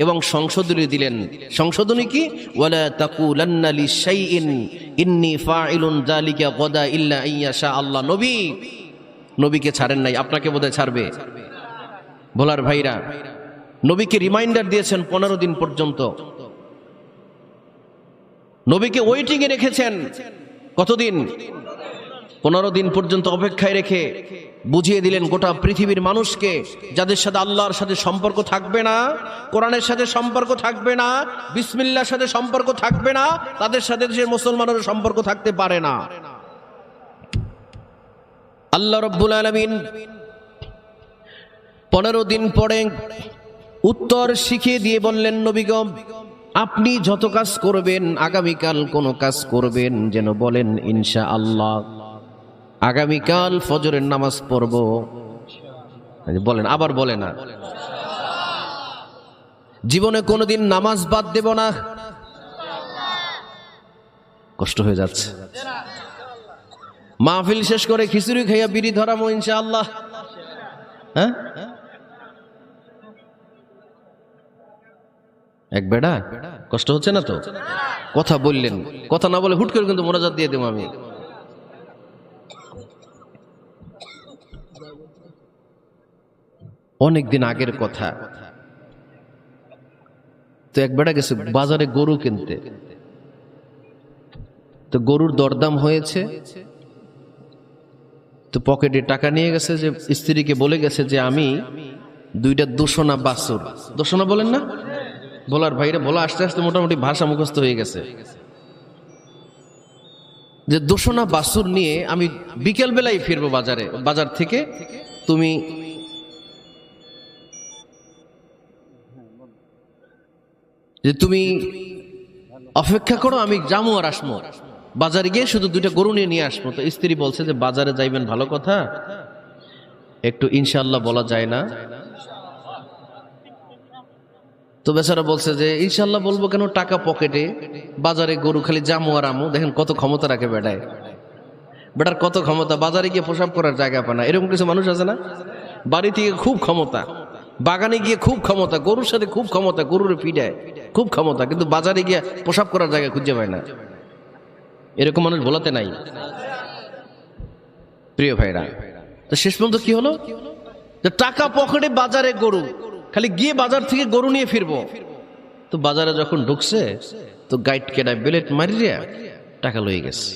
এবং সংশোধনী দিলেন। সংশোধনী কি? ওয়ালা তাকুলান্না লিশাইইন ইন্নী ফাইলুন যালিকা গাদা ইল্লা আইয়াশা আল্লাহ। নবীকে ছাড়েন নাই, আপনাকে বোধহয় ছাড়বে। ভোলার ভাইরা, নবীকে রিমাইন্ডার দিয়েছেন 15 দিন পর্যন্ত। নবীকে ওয়েটিংয়ে রেখেছেন কতদিন? 15 দিন পর্যন্ত অপেক্ষায় রেখে বুঝিয়ে দিলেন গোটা পৃথিবীর মানুষকে, যাদের সাথে আল্লাহর সাথে সম্পর্ক থাকবে না, কোরআনের সাথে সম্পর্ক থাকবে না, বিসমিল্লাহর সাথে সম্পর্ক থাকবে না, তাদের সাথে দেশের মুসলমানের সম্পর্ক থাকতে পারে না। আল্লাহ রাব্বুল আলামিন 15 দিন পরে উত্তর শিখিয়ে দিয়ে বললেন, নবীগণ আপনি যত কাজ করবেন, আগামীকাল কোন কাজ করবেন যেন বলেন ইনশাআল্লাহ। আগামীকাল ফজরের নামাজ পড়ব, বলেন, আবার বলে না। জীবনে কোনোদিন নামাজ বাদ দেব না। কষ্ট হয়ে যাচ্ছে। মাহফিল শেষ করে খিচুড়ি খাইয়া বিড়ি ধরামো ইনশাআল্লাহ। হ্যাঁ, এক বেড়া কষ্ট হচ্ছে না তো? কথা বললেন, কথা না বলে হুট করে কিন্তু মোনাজাত দিয়ে দেবো আমি। অনেকদিন আগের কথা, তো এক বেড়া গেছে বাজারে গরু কিনতে। তো গরুর দরদাম হয়েছে, তো পকেটে টাকা নিয়ে গেছে, যে স্ত্রীকে বলে গেছে যে আমি 2টা দোষণা বাছুর, দোষণা বলেন না, বলার ভাইরা বলা আস্তে আস্তে মোটামুটি ভাষা মুখস্থ হয়ে গেছে, যে দোষণা বাছুর নিয়ে আমি বিকেল বেলায় ফিরবো বাজার থেকে, তুমি অপেক্ষা করো, আমি যাবো আর আসবো, বাজারে গিয়ে শুধু 2টা গরু নিয়ে আসবো। তো স্ত্রী বলছে যে বাজারে যাইবেন ভালো কথা, একটু ইনশাআল্লাহ বলা যায় না? তো বেচারা বলছে যে ইনশাআল্লাহ বলবো কেন, টাকা পকেটে, বাজারে গরু, খালি জামু আর আমু। দেখেন কত ক্ষমতা রাখে বেটার কত ক্ষমতা, বাজারে গিয়ে প্রসাব করার জায়গা পায় না। এরকম কিছু মানুষ আছে না? বাড়ি থেকে খুব ক্ষমতা, বাগানে গিয়ে খুব ক্ষমতা, গরুর সাথে খুব ক্ষমতা, গরুর পিডায় খুব ক্ষমতা, কিন্তু বাজারে গিয়ে প্রসাব করার জায়গা খুঁজে পায় না। এরকম মানুষ বলাতে নাই প্রিয় ভাইরা। তো শেষ পর্যন্ত কি হলো, যে টাকা পকেটে, বাজারে গরু, খালি গিয়ে বাজার থেকে গরু নিয়ে ফিরবো। তো বাজারে যখন ঢুকছে, তো গাইড কেডায় বেলেট মারিয়া টাকা লয়ে গেছে।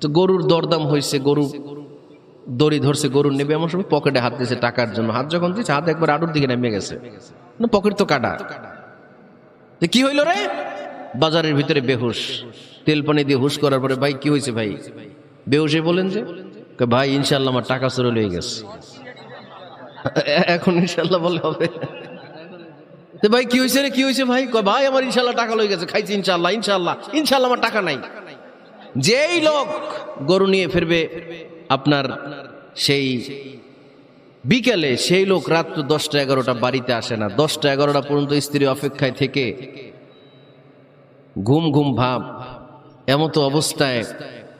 তো গরুর দরদাম হয়েছে, গরু দড়ি ধরছে, গরু নেবে, এমন সময় পকেটে হাত দিয়েছে টাকার জন্য। হাত যখন দিয়েছে, হাত একবার আডুর দিকে নেমে গেছে, পকেট তো কাটা। কি হইল রে? বাজারের ভিতরে বেহুশ, তেল পানি দিয়ে হুশ করার পরে, ভাই কি হয়েছে ভাই? বেহুশে বলেন যে ভাই ইনশাআল্লাহ আমার টাকা চুরি লয়ে গেছে। এখন ইনশাআল্লাহ বলে হবে? ভাই কি হয়েছে রে, কি হয়েছে ভাই? ভাই আমার ইনশাআল্লাহ টাকা লয়ে গেছে, খাইছি ইনশাআল্লাহ, ইনশাআল্লাহ আমার টাকা নাই। যেই লোক গরু নিয়ে ফিরবে আপনার সেই বিকেলে, সেই লোক রাত্র 10টা 11টা বাড়িতে আসে না। 10টা 11টা পর্যন্ত স্ত্রী অপেক্ষায় থেকে ঘুম ঘুম ভাব, এমত অবস্থায়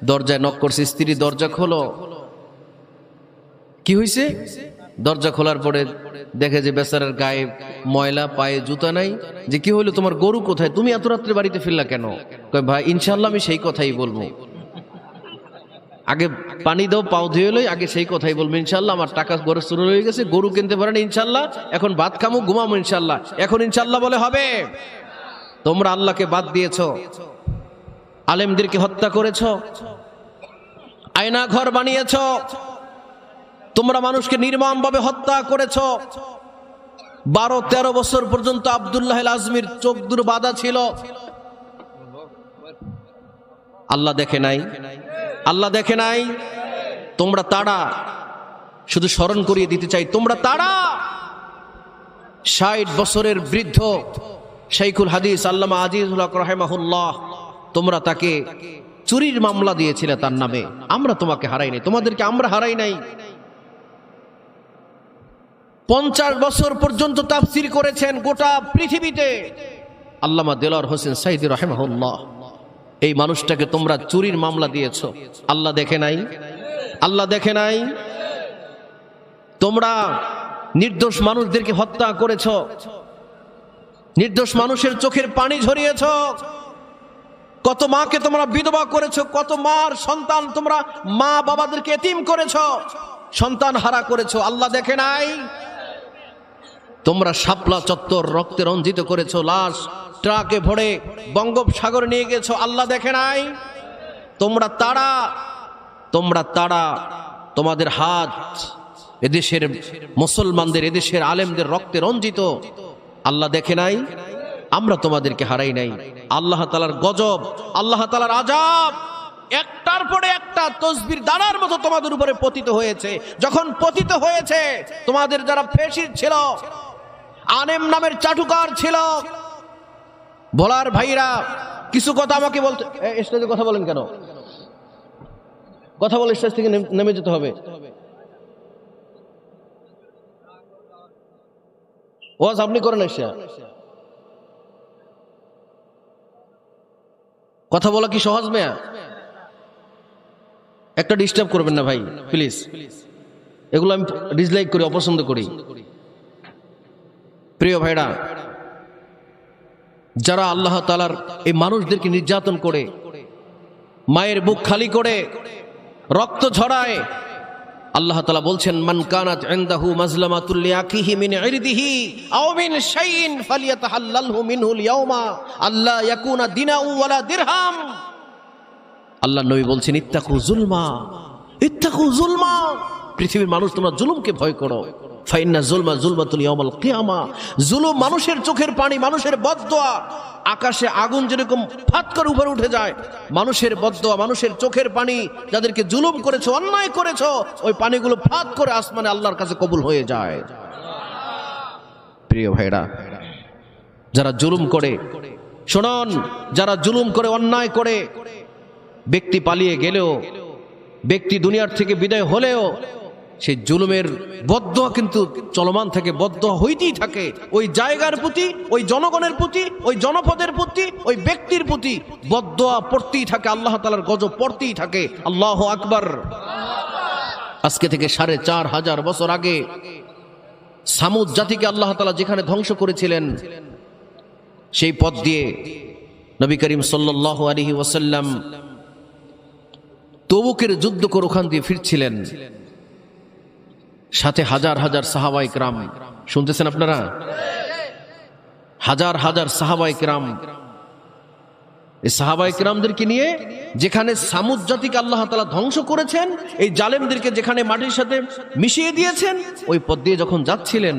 দরজায় নক করছে। স্ত্রী দরজা খোলো। কি হয়েছে? দরজা খোলার পরে দেখে যে বেচারার গায়ে ময়লা, পায়ে জুতা নাই। যে কি হইলো, তোমার গরু কোথায়, তুমি এত রাত্রে বাড়িতে ফিরলা কেন? কয় ভাই ইনশাআল্লাহ আমি সেই কথাই বলবো, আগে পানি দাও, পাও ধুয়ে লই, আগে সেই কথাই বলবো ইনশাআল্লাহ। আমার টাকা গরু চুরি হয়ে গেছে, গরু কিনতে পারেন ইনশাআল্লাহ, এখন ভাত খামো, ঘুমামো ইনশাআল্লাহ। এখন ইনশাআল্লাহ বলে হবে? তোমরা আল্লাহকে বাদ দিয়েছো, আলেমদেরকে হত্যা করেছো, আয়না ঘর বানিয়েছো, তোমরা মানুষকে নির্মমভাবে হত্যা করেছো। 12-13 বছর পর্যন্ত আব্দুল্লাহ আল আজমির চোখ দুটো বাঁধা ছিল। আল্লাহ দেখে নাই? আল্লাহ দেখে নাই? তোমরা তারা, শুধু স্মরণ করিয়ে দিতে চাই, তোমরা তারা 60 বছরের বৃদ্ধ শাইখুল হাদিস আল্লামা আজিজুল হক রাহিমাহুল্লাহ, তোমরা তাকে চুরির মামলা দিয়েছিলে তার নামে। আমরা তোমাকে হারাই নাই, তোমাদেরকে আমরা হারাই নাই। 50 বছর পর্যন্ত তাফসীর করেছেন গোটা পৃথিবীতে আল্লামা দেলোয়ার হোসেন সাইদি রাহিমাহুল্লাহ। এই মানুষটাকে তোমরা চুরির মামলা দিয়েছো, আল্লাহ দেখে নাই? আল্লাহ দেখে নাই? তোমরা নির্দোষ মানুষদেরকে হত্যা করেছো, নির্দোষ মানুষের চোখের পানি ঝরিয়েছো, কত মাকে তোমরা বিধবা করেছো, কত মার সন্তান তোমরা মা বাবাদেরকে এতিম করেছো, সন্তান হারা করেছো, আল্লাহ দেখে নাই? তোমরা শাপলা চত্বর রক্তে রঞ্জিত করেছো, লাশ ট্রাকে ভরে বঙ্গোপসাগরে নিয়ে গেছো, আল্লাহ দেখে নাই? তোমরা তারা তোমাদের হাত এদেশের মুসলমানদের, এদেশের আলেমদের রক্তে রঞ্জিত, আল্লাহ দেখে নাই? আমরা তোমাদেরকে হারাই নাই। আল্লাহ তাআলার গজব, আল্লাহ তাআলার আযাব একটার পরে একটা তসবির দানার মতো তোমাদের উপরে পতিত হয়েছে। যখন পতিত হয়েছে, তোমাদের যারা ফেসির ছিল, আনেম নামের চাটুকার ছিল, বলার ভাইরা কিছু কথা আমাকে বলতে, স্টেজে কথা বলেন কেন? কথা বলে স্টেজ থেকে নেমে যেতে হবে। ওয়াজ আপনি করেন, এসে কথা বলা কি সহজ মেয়া? একটা ডিস্টার্ব করবেন না ভাই, প্লিজ। এগুলো আমি ডিসলাইক করি, অপছন্দ করি। প্রিয় ভাইরা, যারা আল্লাহ তাআলার এই মানুষদেরকে নির্যাতন করে, মায়ের বুক খালি করে, রক্ত ঝরায়, আল্লাহ তাআলা বলছেন, মান কানাত ইনদাহু মাজলামাতুল লিআখিহি মিন ইরদিহি আও মিন শাইইন ফালিয়াতাহাল্লালহু মিনহুল ইয়াওমা আল্লা ইয়াকুনা দিনাউ ওয়ালা দিরহাম। আল্লাহ নবী বলছেন, ইত্তাকু যুলমা, পৃথিবীর মানুষ তোমরা জুলুমকে ভয় করো। ফাইন্না যুলমা যুলমাতুল ইয়াউমাল কিয়ামা, জুলুম মানুষের চোখের পানি, মানুষের বদদোয়া। আকাশে আগুন যেরকম ফাট করে উপরে উঠে যায়, মানুষের বদদোয়া, মানুষের চোখের পানি, যাদেরকে জুলুম করেছো, অন্যায় করেছো, ওই পানিগুলো ফাট করে আসমানে আল্লাহর কাছে কবুল হয়ে যায়। প্রিয় ভাইরা, যারা জুলুম করে, শুনুন, যারা জুলুম করে, অন্যায় করে, ব্যক্তি পালিয়ে গেলেও, ব্যক্তি দুনিয়ার থেকে বিদায় হলেও, সেই জুলুমের বদদোয়া কিন্তু চলমান থাকে, বদদোয়া হইতেই থাকে। ওই জায়গার প্রতি, ওই জনগণের প্রতি, ওই জনপদের প্রতি, ওই ব্যক্তির প্রতি বদদোয়া পড়তেই থাকে, আল্লাহ তাআলার গজব পড়তেই থাকে। আল্লাহু আকবার। আজকে থেকে ৪৫০০ বছর আগে সামুদ জাতিকে আল্লাহ তাআলা যেখানে ধ্বংস করেছিলেন, সেই পথ দিয়ে নবী করিম সাল্লাল্লাহু আলাইহি ওয়াসাল্লাম তবুকের যুদ্ধ করে ওখান দিয়ে ফিরছিলেন, সাথে হাজার হাজার সাহাবায়ে কেরাম। শুনতেছেন আপনারা? হাজার হাজার সাহাবায়ে কেরাম। এই সাহাবায়ে কেরামদেরকে নিয়ে যেখানে সামুদ জাতিকে আল্লাহ তাআলা ধ্বংস করেছেন, এই জালেমদেরকে যেখানে মাটির সাথে মিশিয়ে দিয়েছেন, ওই পথ দিয়ে যখন যাচ্ছিলেন,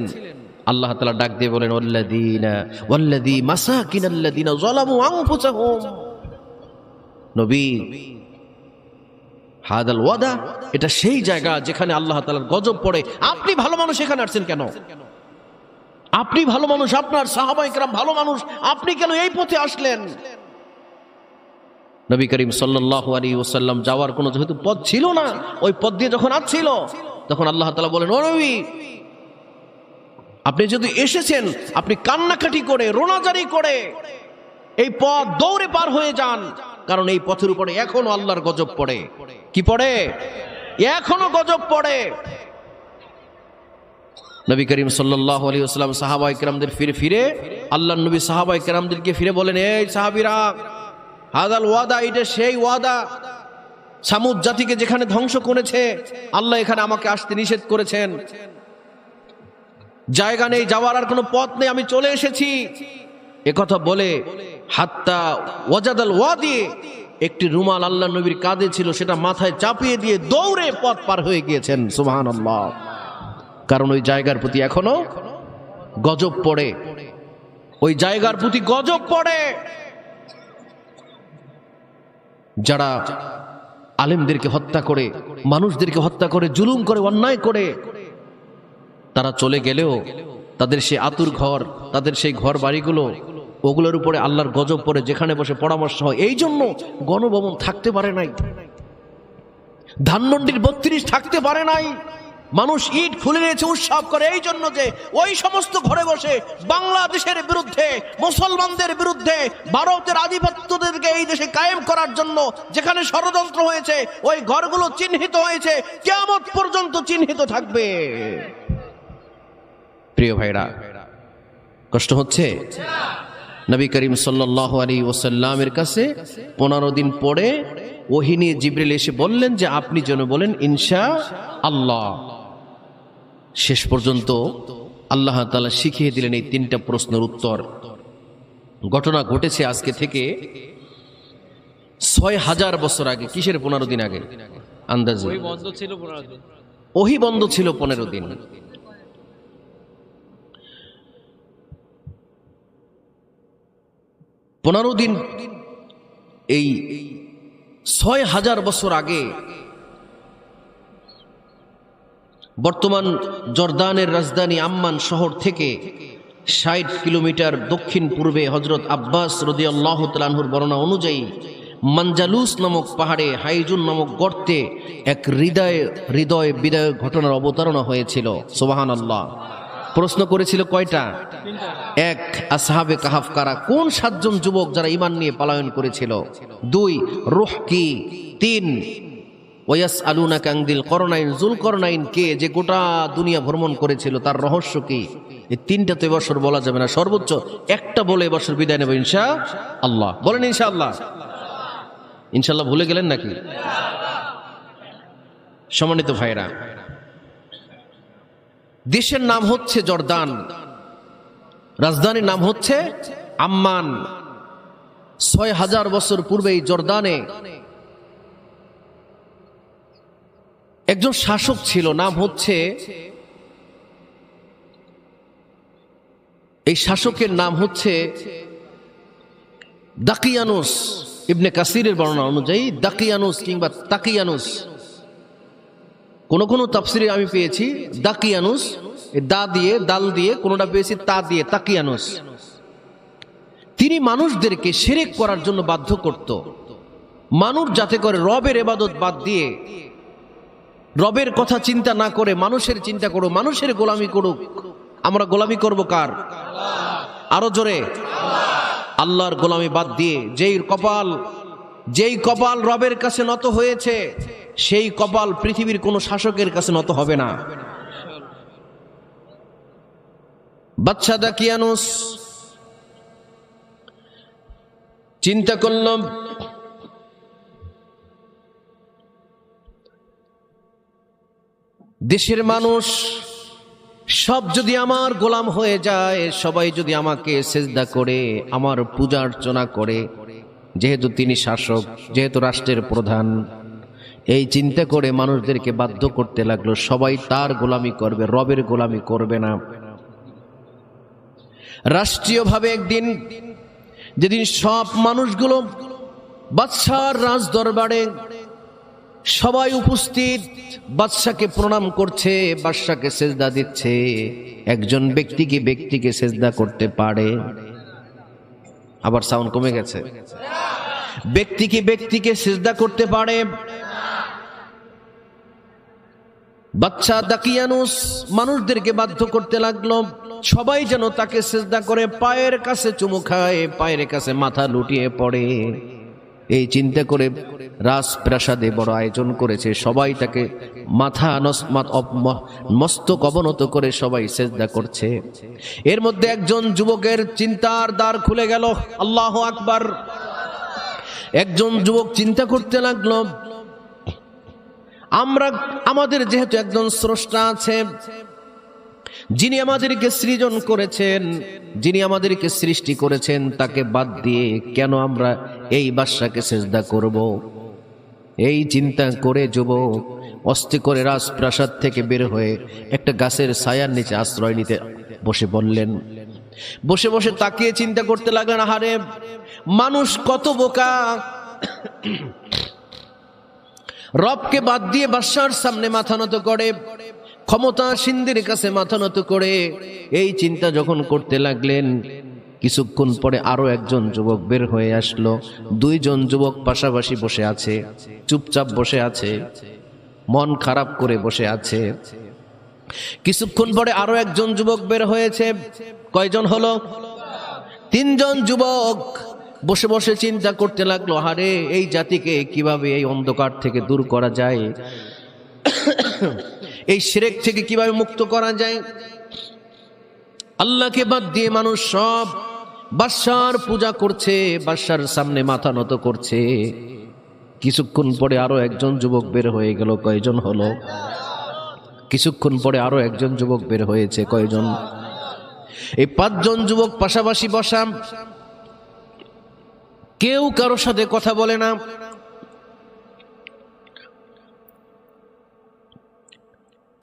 আল্লাহ তাআলা ডাক দিয়ে বলেন, ওয়াল্লাযী মাসাকিনাল্লাযীনা যালামু আনফুসাহুম। নবী, হাদাল ওয়াদা, এটা সেই জায়গা যেখানে আল্লাহ তাআলার গজব পড়ে। আপনি ভালো মানুষ, এখানে আসছেন কেন? আপনি ভালো মানুষ, আপনার সাহাবায়ে কেরাম ভালো মানুষ, আপনি কেন এই পথে আসলেন? নবী করিম সাল্লাল্লাহু আলাইহি ওয়াসাল্লাম যাওয়ার কোনো যেহেতু পথ ছিল না, ওই পথ দিয়ে যখন আসছিল, তখন আল্লাহ তাআলা বলেন, ও নবী, আপনি যদি এসেছেন, আপনি কান্নাকাটি করে, রোনাজারি করে এই পথ দৌড়ে পার হয়ে যান, কারণ এই পথের উপরে এখনো আল্লাহর গজব পড়ে। কি পড়ে? এখনো গজব পড়ে। নবী করিম সাল্লাল্লাহু আলাইহি ওয়াসাল্লাম সাহাবায়ে কেরামদের ফিরে আল্লাহর নবী সাহাবায়ে কেরামদেরকে ফিরে বলেন, এই সাহাবীরা, হাদাল ওয়াদা, এটা সেই ওয়াদা, সামুদ জাতিকে যেখানে ধ্বংস করেছে, আল্লাহ এখানে আমাকে আসতে নিষেধ করেছেন। জায়গা নেই, যাওয়ার আর কোনো পথ নেই, আমি চলে এসেছি। একথা বলে হাত্তা ওয়াজাদাল ওয়াদি, একটি রুমাল আল্লাহ নবীর কাঁধে ছিল, সেটা মাথায় চাপিয়ে দিয়ে দৌড়ে পথ পার হয়ে গিয়েছেন। সুবহানাল্লাহ। কারণ ওই জায়গার প্রতি এখনো গজব পড়ে, ওই জায়গার প্রতি গজব পড়ে। যারা আলেমদেরকে হত্যা করে, মানুষদেরকে হত্যা করে, জুলুম করে, অন্যায় করে, তারা চলে গেলেও তাদের সেই আতুর ঘর, তাদের সেই ঘর বাড়িগুলো, ওগুলোর উপরে আল্লাহর গজব পড়ে, যেখানে বসে পরামর্শ হয়। এই জন্য গণভবন থাকতে পারে নাই, ধানমন্ডির ৩২ থাকতে পারে নাই, মানুষ ইট খুলে নিয়েছে, উৎসব করে, এই জন্য যে ওই সমস্ত ঘরে বসে বাংলাদেশের বিরুদ্ধে, মুসলমানদের বিরুদ্ধে, ভারতের আধিপত্যদেরকে এই দেশে কায়েম করার জন্য যেখানে ষড়যন্ত্র হয়েছে, ওই ঘরগুলো চিহ্নিত হয়েছে, কিয়ামত পর্যন্ত চিহ্নিত থাকবে। প্রিয় ভাইরা, কষ্ট হচ্ছে? নবী করিম সাল্লাল্লাহু আলাইহি ওয়াসাল্লামের কাছে 15 দিন পরে ওহী নিয়ে জিবরিল এসে বললেন যে আপনি যেন বলেন ইনশাআল্লাহ। শেষ পর্যন্ত আল্লাহ তাআলা শিখিয়ে দিলেন এই 3টা প্রশ্নের উত্তর। ঘটনা ঘটেছে আজকে থেকে ৬,০০০ বছর আগে। কিসের 15 দিন আগে? আন্দাজে ওই বন্ধ ছিল 15 দিন। ওহি বন্ধ ছিল 15 দিন। পনেরো দিন এই ৬,০০০ বছর আগে বর্তমান জর্দানের রাজধানী আম্মান শহর থেকে ৬০ কিলোমিটার দক্ষিণ পূর্বে হযরত আব্বাস রাদিয়াল্লাহু তাআলা আনহুর বর্ণনা অনুযায়ী মানজালুস নামক পাহাড়ে হাইজুন নামক গর্তে এক হৃদয় বিদায় ঘটনার অবতারণা হয়েছিল। সুবহানাল্লাহ। প্রশ্ন করেছিল কয়টা? এক, আসহাবে কাহাফ কারা? কোন 7 জন যুবক যারা ঈমান নিয়ে পলায়ন করেছিল? 2, রূহ কি? 3, ওয়াসআলুনাকা আনদিল করনাইন, যুলকরনাইন কে, যে গোটা দুনিয়া ভ্রমণ করেছিল, তার রহস্য কি? এই 3টা তো এবছর বলা যাবে না, সর্বোচ্চ একটা বলে এবছর বিদায় নেব ইনশাআল্লাহ। বলেন ইনশাআল্লাহ। ইনশাআল্লাহ ভুলে গেলেন নাকি? সম্মানিত ভাইরা, দেশের নাম হচ্ছে জর্দান, রাজধানীর নাম হচ্ছে আম্মান। ৬,০০০ বছর পূর্বে এই জর্দানে একজন শাসক ছিল, নাম হচ্ছে, এই শাসকের নাম হচ্ছে দাকিয়ানুস। ইবনে কাসিরের বর্ণনা অনুযায়ী দাকিয়ানুস কিংবা তাকিয়ানুস, কোন কোন তাফসিরে আমি পেয়েছি দাকিয়ানুস, দা দিয়ে দাল দিয়ে, কোনটা পেয়েছি তা দিয়ে, তাকিয়ানুস। তিনি মানুষদেরকে শিরক করার জন্য বাধ্য করত। মানুষ যাতে করে রবের ইবাদত বাদ দিয়ে, রবের কথা চিন্তা না করে মানুষের চিন্তা করুক, মানুষের গোলামি করুক। আমরা গোলামি করব কার? আরো জোরে, আল্লাহর গোলামি বাদ দিয়ে। যেই কপাল রবের কাছে নত হয়েছে, সেই কপাল পৃথিবীর কোন শাসকের কাছে নত হবে না। বাদশা দাকিয়ানুস চিন্তা করল, দেশের মানুষ সব যদি আমার গোলাম হয়ে যায়, সবাই যদি আমাকে সেজদা করে, আমার পূজা অর্চনা করে, যেহেতু তিনি শাসক, যেহেতু রাষ্ট্রের প্রধান, এই চিন্তা করে মানুষদেরকে বাধ্য করতে লাগলো সবাই তার গোলামি করবে, রবের গোলামি করবে না। রাষ্ট্রীয়ভাবে একদিন, যেদিন সব মানুষগুলো বাদশার রাজ দরবারে সবাই উপস্থিত, বাদশাকে প্রণাম করছে, বাদশাকে সেজদা দিচ্ছে, একজন ব্যক্তিকে সেজদা করতে পারে? আবার সাউন্ড কমে গেছে। ব্যক্তিকে সেজদা করতে পারে? বাদশা দাকিয়ানুস মানুষদেরকে বাধ্য করতে লাগলো সবাই যেন তাকে সেজদা করে, পায়ের কাছে চুমু খায়, পায়ের কাছে মাথা লুটিয়ে পড়ে। এই চিন্তা করে রাজপ্রাসাদে বড় আয়োজন করেছে, সবাই তাকে মস্তক অবনত করে সবাই সেজদা করছে। এর মধ্যে একজন যুবকের চিন্তার দ্বার খুলে গেল। আল্লাহু আকবার। একজন যুবক চিন্তা করতে লাগলো, আমাদের যেহেতু একজন স্রষ্টা আছে, যিনি আমাদেরকে সৃজন করেছেন, যিনি আমাদেরকে সৃষ্টি করেছেন, তাকে বাদ দিয়ে কেন আমরা এই বাদশাকে সেজদা করব? এই চিন্তা করে যুবক অস্তে করে রাজপ্রাসাদ থেকে বের হয়ে একটা গাছের ছায়ার নিচে আশ্রয় নিতে বসে পড়লেন। বসে বসে তাকিয়ে চিন্তা করতে লাগলেন, আহারে মানুষ কত বোকা, রবকে বাদ দিয়ে বাদশার সামনে মাথা নত করে, ক্ষমতাসীনদের কাছে মাথা নত করে। এই চিন্তা যখন করতে লাগলেন, কিছুক্ষণ পরে আরো একজন যুবক বের হয়ে আসলো। 2 জন যুবক পাশাপাশি বসে আছে, চুপচাপ বসে আছে, মন খারাপ করে বসে আছে। কিছুক্ষণ পরে আরো একজন যুবক বের হয়েছে। কয়জন হলো? 3 জন যুবক বসে বসে চিন্তা করতে লাগলো, আরে এই জাতিকে কিভাবে এই অন্ধকার থেকে দূর করা যায়, এই শিরক থেকে কিভাবে মুক্ত করা যায়। আল্লাহকে বাদ দিয়ে মানুষ সব বাদশার পূজা করছে, বাদশার সামনে মাথা নত করছে। কিছুক্ষণ পরে আরো একজন যুবক বের হয়ে গেল। কয়জন হলো? কিছুক্ষণ পরে আরো একজন যুবক বের হয়েছে। কয়জন? এই 5 জন যুবক পাশাপাশি বসা। কেউ কারোর সাথে কথা বলে না।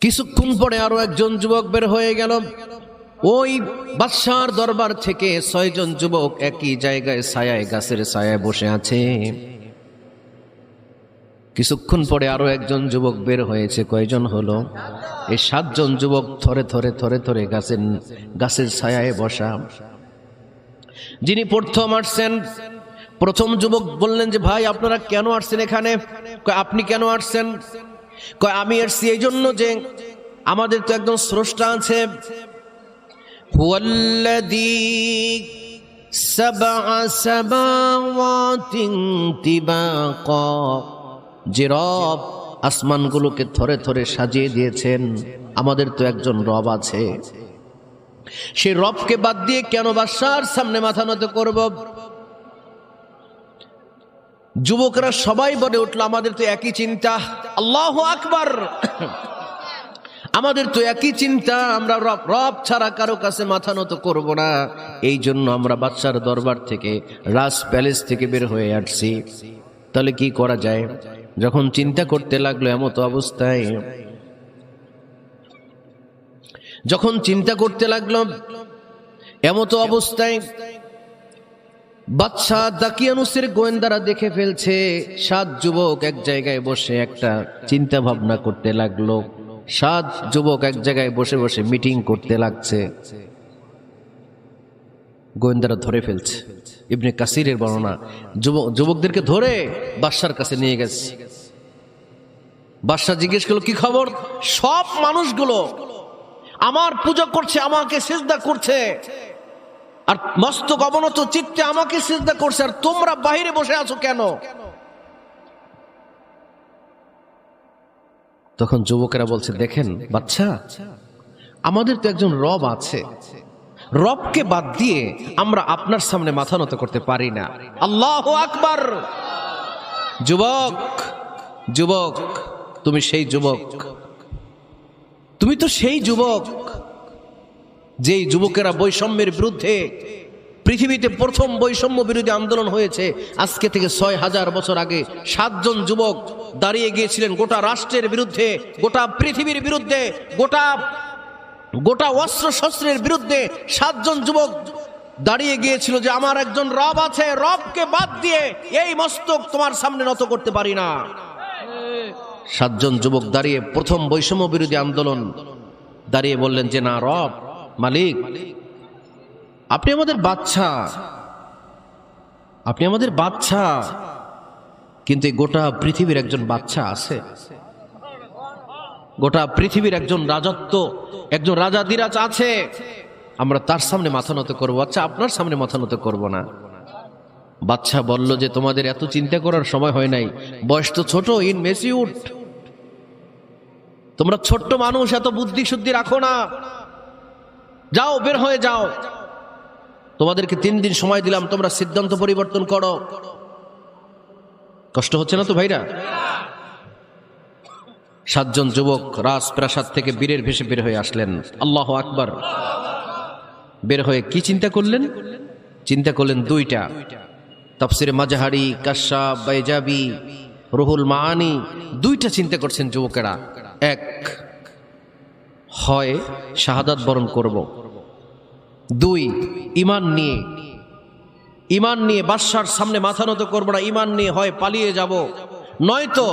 কিছুক্ষণ পরে আরো একজন যুবক বের হয়ে গেল। ওই বাদশার দরবার থেকে 6 জন যুবক একই জায়গায় ছায়ায়, গাছের ছায়ায় বসে আছে। কিছুক্ষণ পরে আরো একজন যুবক বের হয়েছে। কয়জন হলো? এই 7 জন যুবক থরে থরে থরে থরে গাছের ছায়ায় বসা। যিনি প্রথম আসছেন, প্রথম যুবক বললেন যে ভাই আপনারা কেন আসছেন এখানে? আপনি কেন আসছেন? আমি আসছি এই জন্য যে আমাদের তো একজন স্রষ্টা আছে। হুয়াল্লাযী সাবআ সামাওয়াতিন তিবাকা, যে রব আসমানগুলোকে থরে থরে সাজিয়ে দিয়েছেন, আমাদের তো একজন রব আছে। সেই রবকে বাদ দিয়ে কেন বাদশার সামনে মাথা নত করব? যুবকরা সবাই বলে উঠল, আমাদের তো একই চিন্তা। আল্লাহু আকবার! আমাদের তো একই চিন্তা, আমরা রব ছাড়া কারো কাছে মাথা নত করব না। এই জন্য আমরা বাদশার দরবার থেকে, রাজ প্যালেস থেকে বের হয়ে আসছি। তাহলে কি করা যায়? যখন চিন্তা করতে লাগলো এমতো অবস্থায়, যখন চিন্তা করতে লাগলো এমতো অবস্থায় বাদশাহ দাকিয়ানুসের গোয়েন্দারা দেখে ফেলছে 7 যুবক এক জায়গায় বসে একটা চিন্তা ভাবনা করতে লাগলো। 7 যুবক এক জায়গায় বসে বসে মিটিং করতে লাগছে। গোয়েন্দারা ধরে ফেলছে। ইবনে কাসিরের বর্ণনা, যুবকদেরকে ধরে বাদশার কাছে নিয়ে গেছে। বাদশাহ জিজ্ঞেস করলো, কি খবর? সব মানুষগুলো আমার পূজা করছে, আমাকে সিজদা করছে, আর মস্তক অবনত চিত্তে আমাকে সিজদা করছে, আর তোমরা বাইরে বসে আছো কেন? তখন যুবকেরা বলছে, দেখেন বাদশা, আমাদের তো একজন রব আছে, রবকে বাদ দিয়ে আমরা আপনার সামনে মাথা নত করতে পারি না। আল্লাহু আকবার! যুবক, যুবক, তুমি সেই যুবক, তুমি তো সেই যুবক যেই যুবকেরা বৈষম্যের বিরুদ্ধে, পৃথিবীতে প্রথম বৈষম্য বিরোধী আন্দোলন হয়েছে আজকে থেকে 6000 বছর আগে। 7 জন যুবক দাঁড়িয়ে গিয়েছিলেন গোটা রাষ্ট্রের বিরুদ্ধে, গোটা পৃথিবীর বিরুদ্ধে, গোটা অস্ত্র শস্ত্রের বিরুদ্ধে 7 জন যুবক দাঁড়িয়ে গিয়েছিল যে আমার একজন রব আছে, রবকে বাদ দিয়ে এই মস্তক তোমার সামনে নত করতে পারি না। 7 জন যুবক দাঁড়িয়ে প্রথম বৈষম্য বিরোধী আন্দোলন দাঁড়িয়ে বললেন যে না, রব মালিক, আপনি আমাদের বাদশা, আপনি আমাদের বাদশা, কিন্তু গোটা পৃথিবীর একজন বাদশা আছে, গোটা পৃথিবীর একজন রাজত্ব, একজন রাজাধিরাজ আছে, আমরা তার সামনে মাথা নত করবো। আচ্ছা, আপনার সামনে মাথা নত করব না। বাদশা বলল যে তোমাদের এত চিন্তা করার সময় হয় নাই, বয়স তো ছোট, ইনমেচিউর, তোমরা ছোট্ট মানুষ, এত বুদ্ধি শুদ্ধি রাখো না, যাও বের হয়ে যাও, তোমাদেরকে 3 দিন সময় দিলাম, তোমরা সিদ্ধান্ত পরিবর্তন করো। কষ্ট হচ্ছে না তো ভাইরা? 7 জন যুবক রাজপ্রাসাদ থেকে বীরের ভেসে বের হয়ে আসলেন। আল্লাহু আকবার! বের হয়ে কি চিন্তা করলেন? চিন্তা করলেন 2টা, তাফসিরে মাজাহারি, কাশাফ, বাইজাবি, রুহুল মাআনি, 2টা চিন্তা করছেন যুবকেরা। 1, হয় শাহাদাত বরণ করব, 2, ঈমান নিয়ে বাদশার সামনে মাথা নত করব না, ঈমান নিয়ে হয় পালিয়ে যাব, নয়তো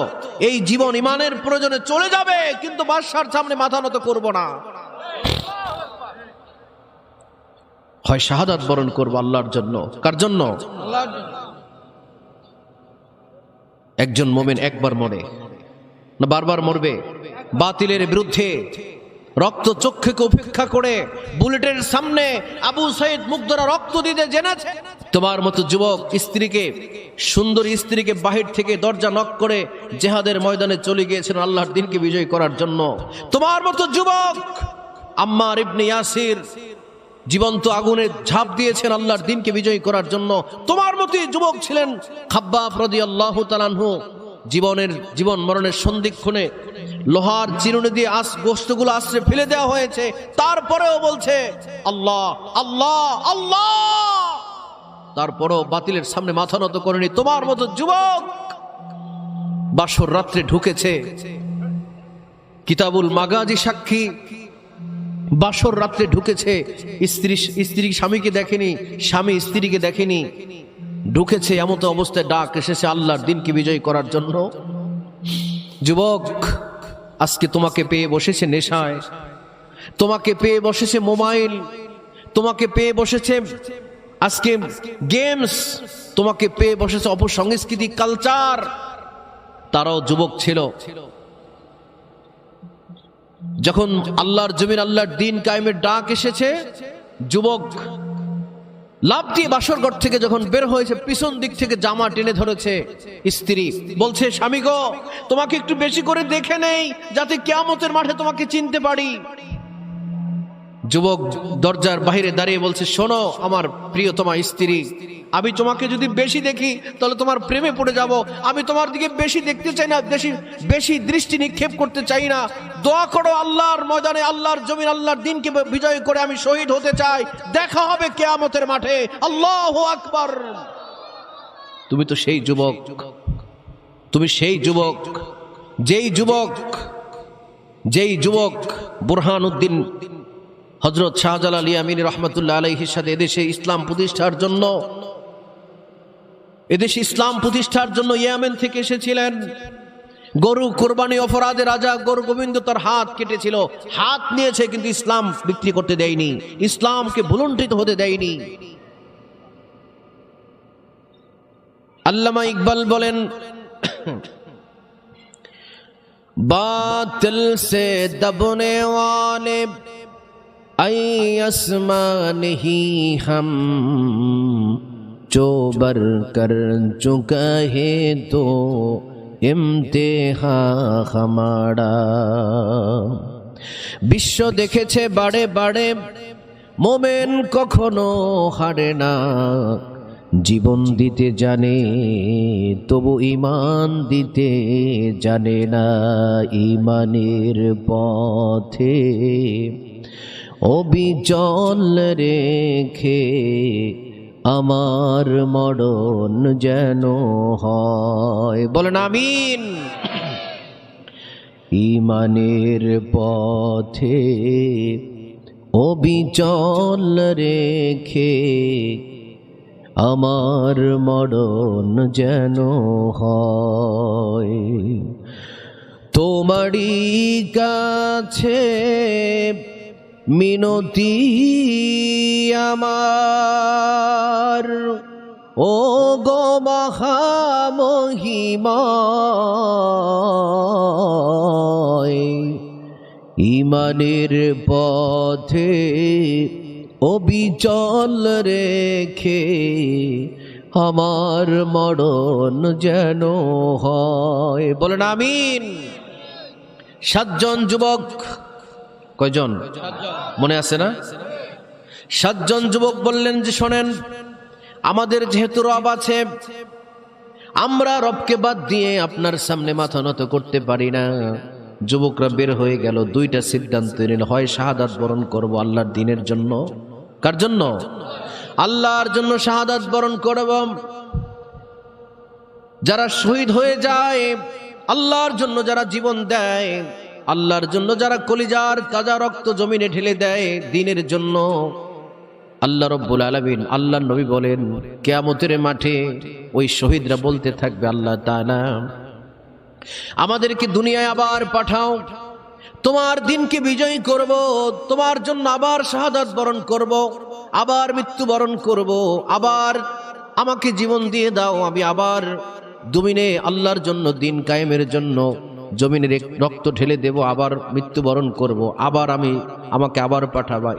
এই জীবন ঈমানের প্রয়োজনে চলে যাবে, কিন্তু বাদশার সামনে মাথা নত করব না। হয় শাহাদাত বরণ করব আল্লাহর জন্য। কার জন্য? একজন মুমিন একবার মরে না বারবার মরবে? বাতিলের বিরুদ্ধে রক্ত চক্ষুকে উপেক্ষা করে বুলেটের সামনে আবু সাইদ মুগ্ধরা রক্ত দিতে জেনেছে। তোমার মতো যুবক স্ত্রীকে, সুন্দরী স্ত্রীকে বাহির থেকে দরজা নক করে জিহাদের ময়দানে চলে গিয়েছেন আল্লাহর দ্বীনকে বিজয় করার জন্য। তোমার মতো যুবক আম্মার ইবনে ইয়াসির জীবন্ত আগুনে ঝাঁপ দিয়েছেন আল্লাহর দ্বীনকে বিজয় করার জন্য। তোমার মতোই যুবক ছিলেন খাব্বাব রাদিয়াল্লাহু তাআলা আনহু। জীবন মরণের সন্ধিক্ষণে লোহার চিরুনি দিয়ে গোশতগুলো আশ্রে ফেলে দেওয়া হয়েছে, তারপরেও বলছে আল্লাহ আল্লাহ আল্লাহ। তারপরও বাতিলের সামনে মাথা নত করেনি। তোমার মতো যুবক বাসর রাত্রে ঢুকেছে, কিতাবুল মাগাজি সাক্ষী, বাসর রাত্রে ঢুকেছে, স্ত্রী স্বামীকে দেখেনি, স্বামী স্ত্রীকে দেখেনি, ঢুকেছে এমতো অবস্থায় ডাক এসেছে আল্লাহর দিনকে বিজয় করার জন্য। যুবক, আজকে তোমাকে পেয়ে বসেছে নেশায়, তোমাকে পেয়ে বসেছে মোবাইল, তোমাকে পেয়ে বসেছে আজকে গেমস, তোমাকে পেয়ে বসেছে অপসংস্কৃতি কালচার। তারাও যুবক ছিল, যখন আল্লাহর জমিন আল্লাহর দিন কায়েমের ডাক এসেছে, যুবক লাফ দিয়ে বাসরঘর থেকে যখন বের হয়েছে, পিছন দিক থেকে জামা টেনে ধরেছে স্ত্রী, বলছে স্বামী গো, তোমাকে একটু বেশি করে দেখে নেই যাতে কিয়ামতের মাঠে তোমাকে চিনতে পারি। যুবক দরজার বাইরে দাঁড়িয়ে বলছে, শোনো আমার প্রিয়তমা স্ত্রী, আমি তোমাকে যদি বেশি দেখি তাহলে তোমার প্রেমে পড়ে যাব। আমি তোমার দিকে বেশি দেখতে চাই না, বেশি দৃষ্টি নিক্ষেপ করতে চাই না। দোয়া করো আল্লাহর ময়দানে, আল্লাহর জমিন আল্লাহর দিনকে বিজয় করে আমি শহীদ হতে চাই, দেখা হবে কিয়ামতের মাঠে। আল্লাহু আকবার। তুমি তো সেই যুবক, তুমি সেই যুবক, যেই যুবক বুরহানুদ্দিন হযরত শাহজালাল ইয়ামিনী রহমতুল্লাহ আলাইহির সাথে এদেশে ইসলাম প্রতিষ্ঠার জন্য ইয়েমেন থেকে এসেছিলেন। গরু কোরবানি অপরাধে রাজা গরু গোবিন্দ তার হাত কেটেছিল, হাত নিয়েছে কিন্তু ইসলাম বিক্রি করতে দেয়নি, ইসলামকে ভুলুণ্ঠিত হতে দেয়নি। আল্লামা ইকবাল বলেন, বাতিল সে দবনে ওয়ালে आसमां नहीं हम जो बर कर चुका है तो इम्तिहा हमारा। বিশ্ব দেখেছে বাড়ে বাড়ে, মোমেন কখনো হারে না, জীবন দিতে জানে তবু ঈমান দিতে জানে না। ঈমানের পথে অবিচল রেখে আমার মরণ যেন হয়, বলেন আমিন। ঈমানের পথে অবিচল রেখে আমার মরণ যেন হয়। তোমারই কাছে মিনতি আমার, ও গো মহামহিময়, ঈমানের পথে অবিচল রেখে আমার মরণ যেন হয়, বলেন আমিন। 7 জন যুবক, কয়জন মনে আছে না? 7 জন যুবক বললেন যে শোনেন, আমাদের যেহেতু রব আছে, আমরা রবকে বাদ দিয়ে আপনার সামনে মাথা নত করতে পারি না। যুবকরা বের হয়ে গেল, 2টা সিদ্ধান্ত নিল, হয় শাহাদাত বরণ করব আল্লাহর দ্বীনের জন্য। কার জন্য? আল্লাহর জন্য শাহাদাত বরণ করব। যারা শহীদ হয়ে যায়, আল্লাহর জন্য যারা জীবন দেয়, আল্লাহর জন্য যারা কলিজার তাজা রক্ত জমিনে ঢেলে দেয় দ্বীনের জন্য, আল্লাহ রব্বুল আলামিন, আল্লাহর নবী বলেন, কিয়ামতের মাঠে ওই শহীদরা বলতে থাকবে, আল্লাহ তাআলা আমাদেরকে দুনিয়ায় আবার পাঠাও, তোমার দিনকে বিজয়ী করব, তোমার জন্য আবার শাহাদাত বরণ করব, আবার মৃত্যুবরণ করব, আবার আমাকে জীবন দিয়ে দাও, আমি আবার জমিনে আল্লাহর জন্য দিন কায়েমের জন্য জমিনে রক্ত ঢেলে দেব, আবার মৃত্যুবরণ করব, আবার আমাকে আবার পাঠাবা।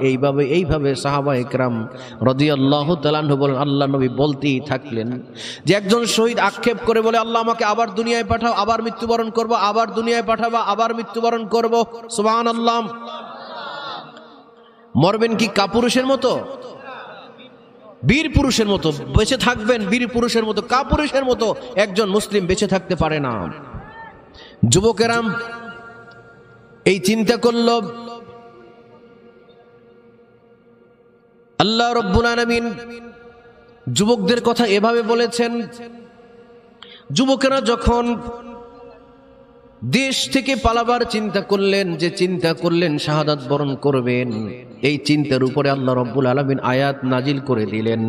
এইভাবে সাহাবা ইকরাম রাদিয়াল্লাহু তাআলা আনহু বলেন, আল্লাহ নবী বলতেই থাকলেন যে একজন শহীদ আক্ষেপ করে বলে, আল্লাহ আমাকে আবার দুনিয়ায় পাঠাও, আবার মৃত্যুবরণ করব, আবার দুনিয়ায় পাঠাবা, আবার মৃত্যুবরণ করব। সুবহানাল্লাহ। মরবেন কি কাপুরুষের মতো? বীর পুরুষের মতো বেঁচে থাকবেন, বীর পুরুষের মতো। কাপুরুষের মতো একজন মুসলিম বেঁচে থাকতে পারে না। যুবকেরাম এই চিন্তা করল, আল্লাহ রব্বুল আলামিন যুবকদের কথা এভাবে বলেছেন, যুবকেরা যখন দেশ থেকে পালাবার চিন্তা করলেন, যে চিন্তা করলেন শাহাদাত বরণ করবেন, এই চিন্তার উপরে আল্লাহ রাব্বুল আলামিন আয়াত নাজিল করে দিলেন,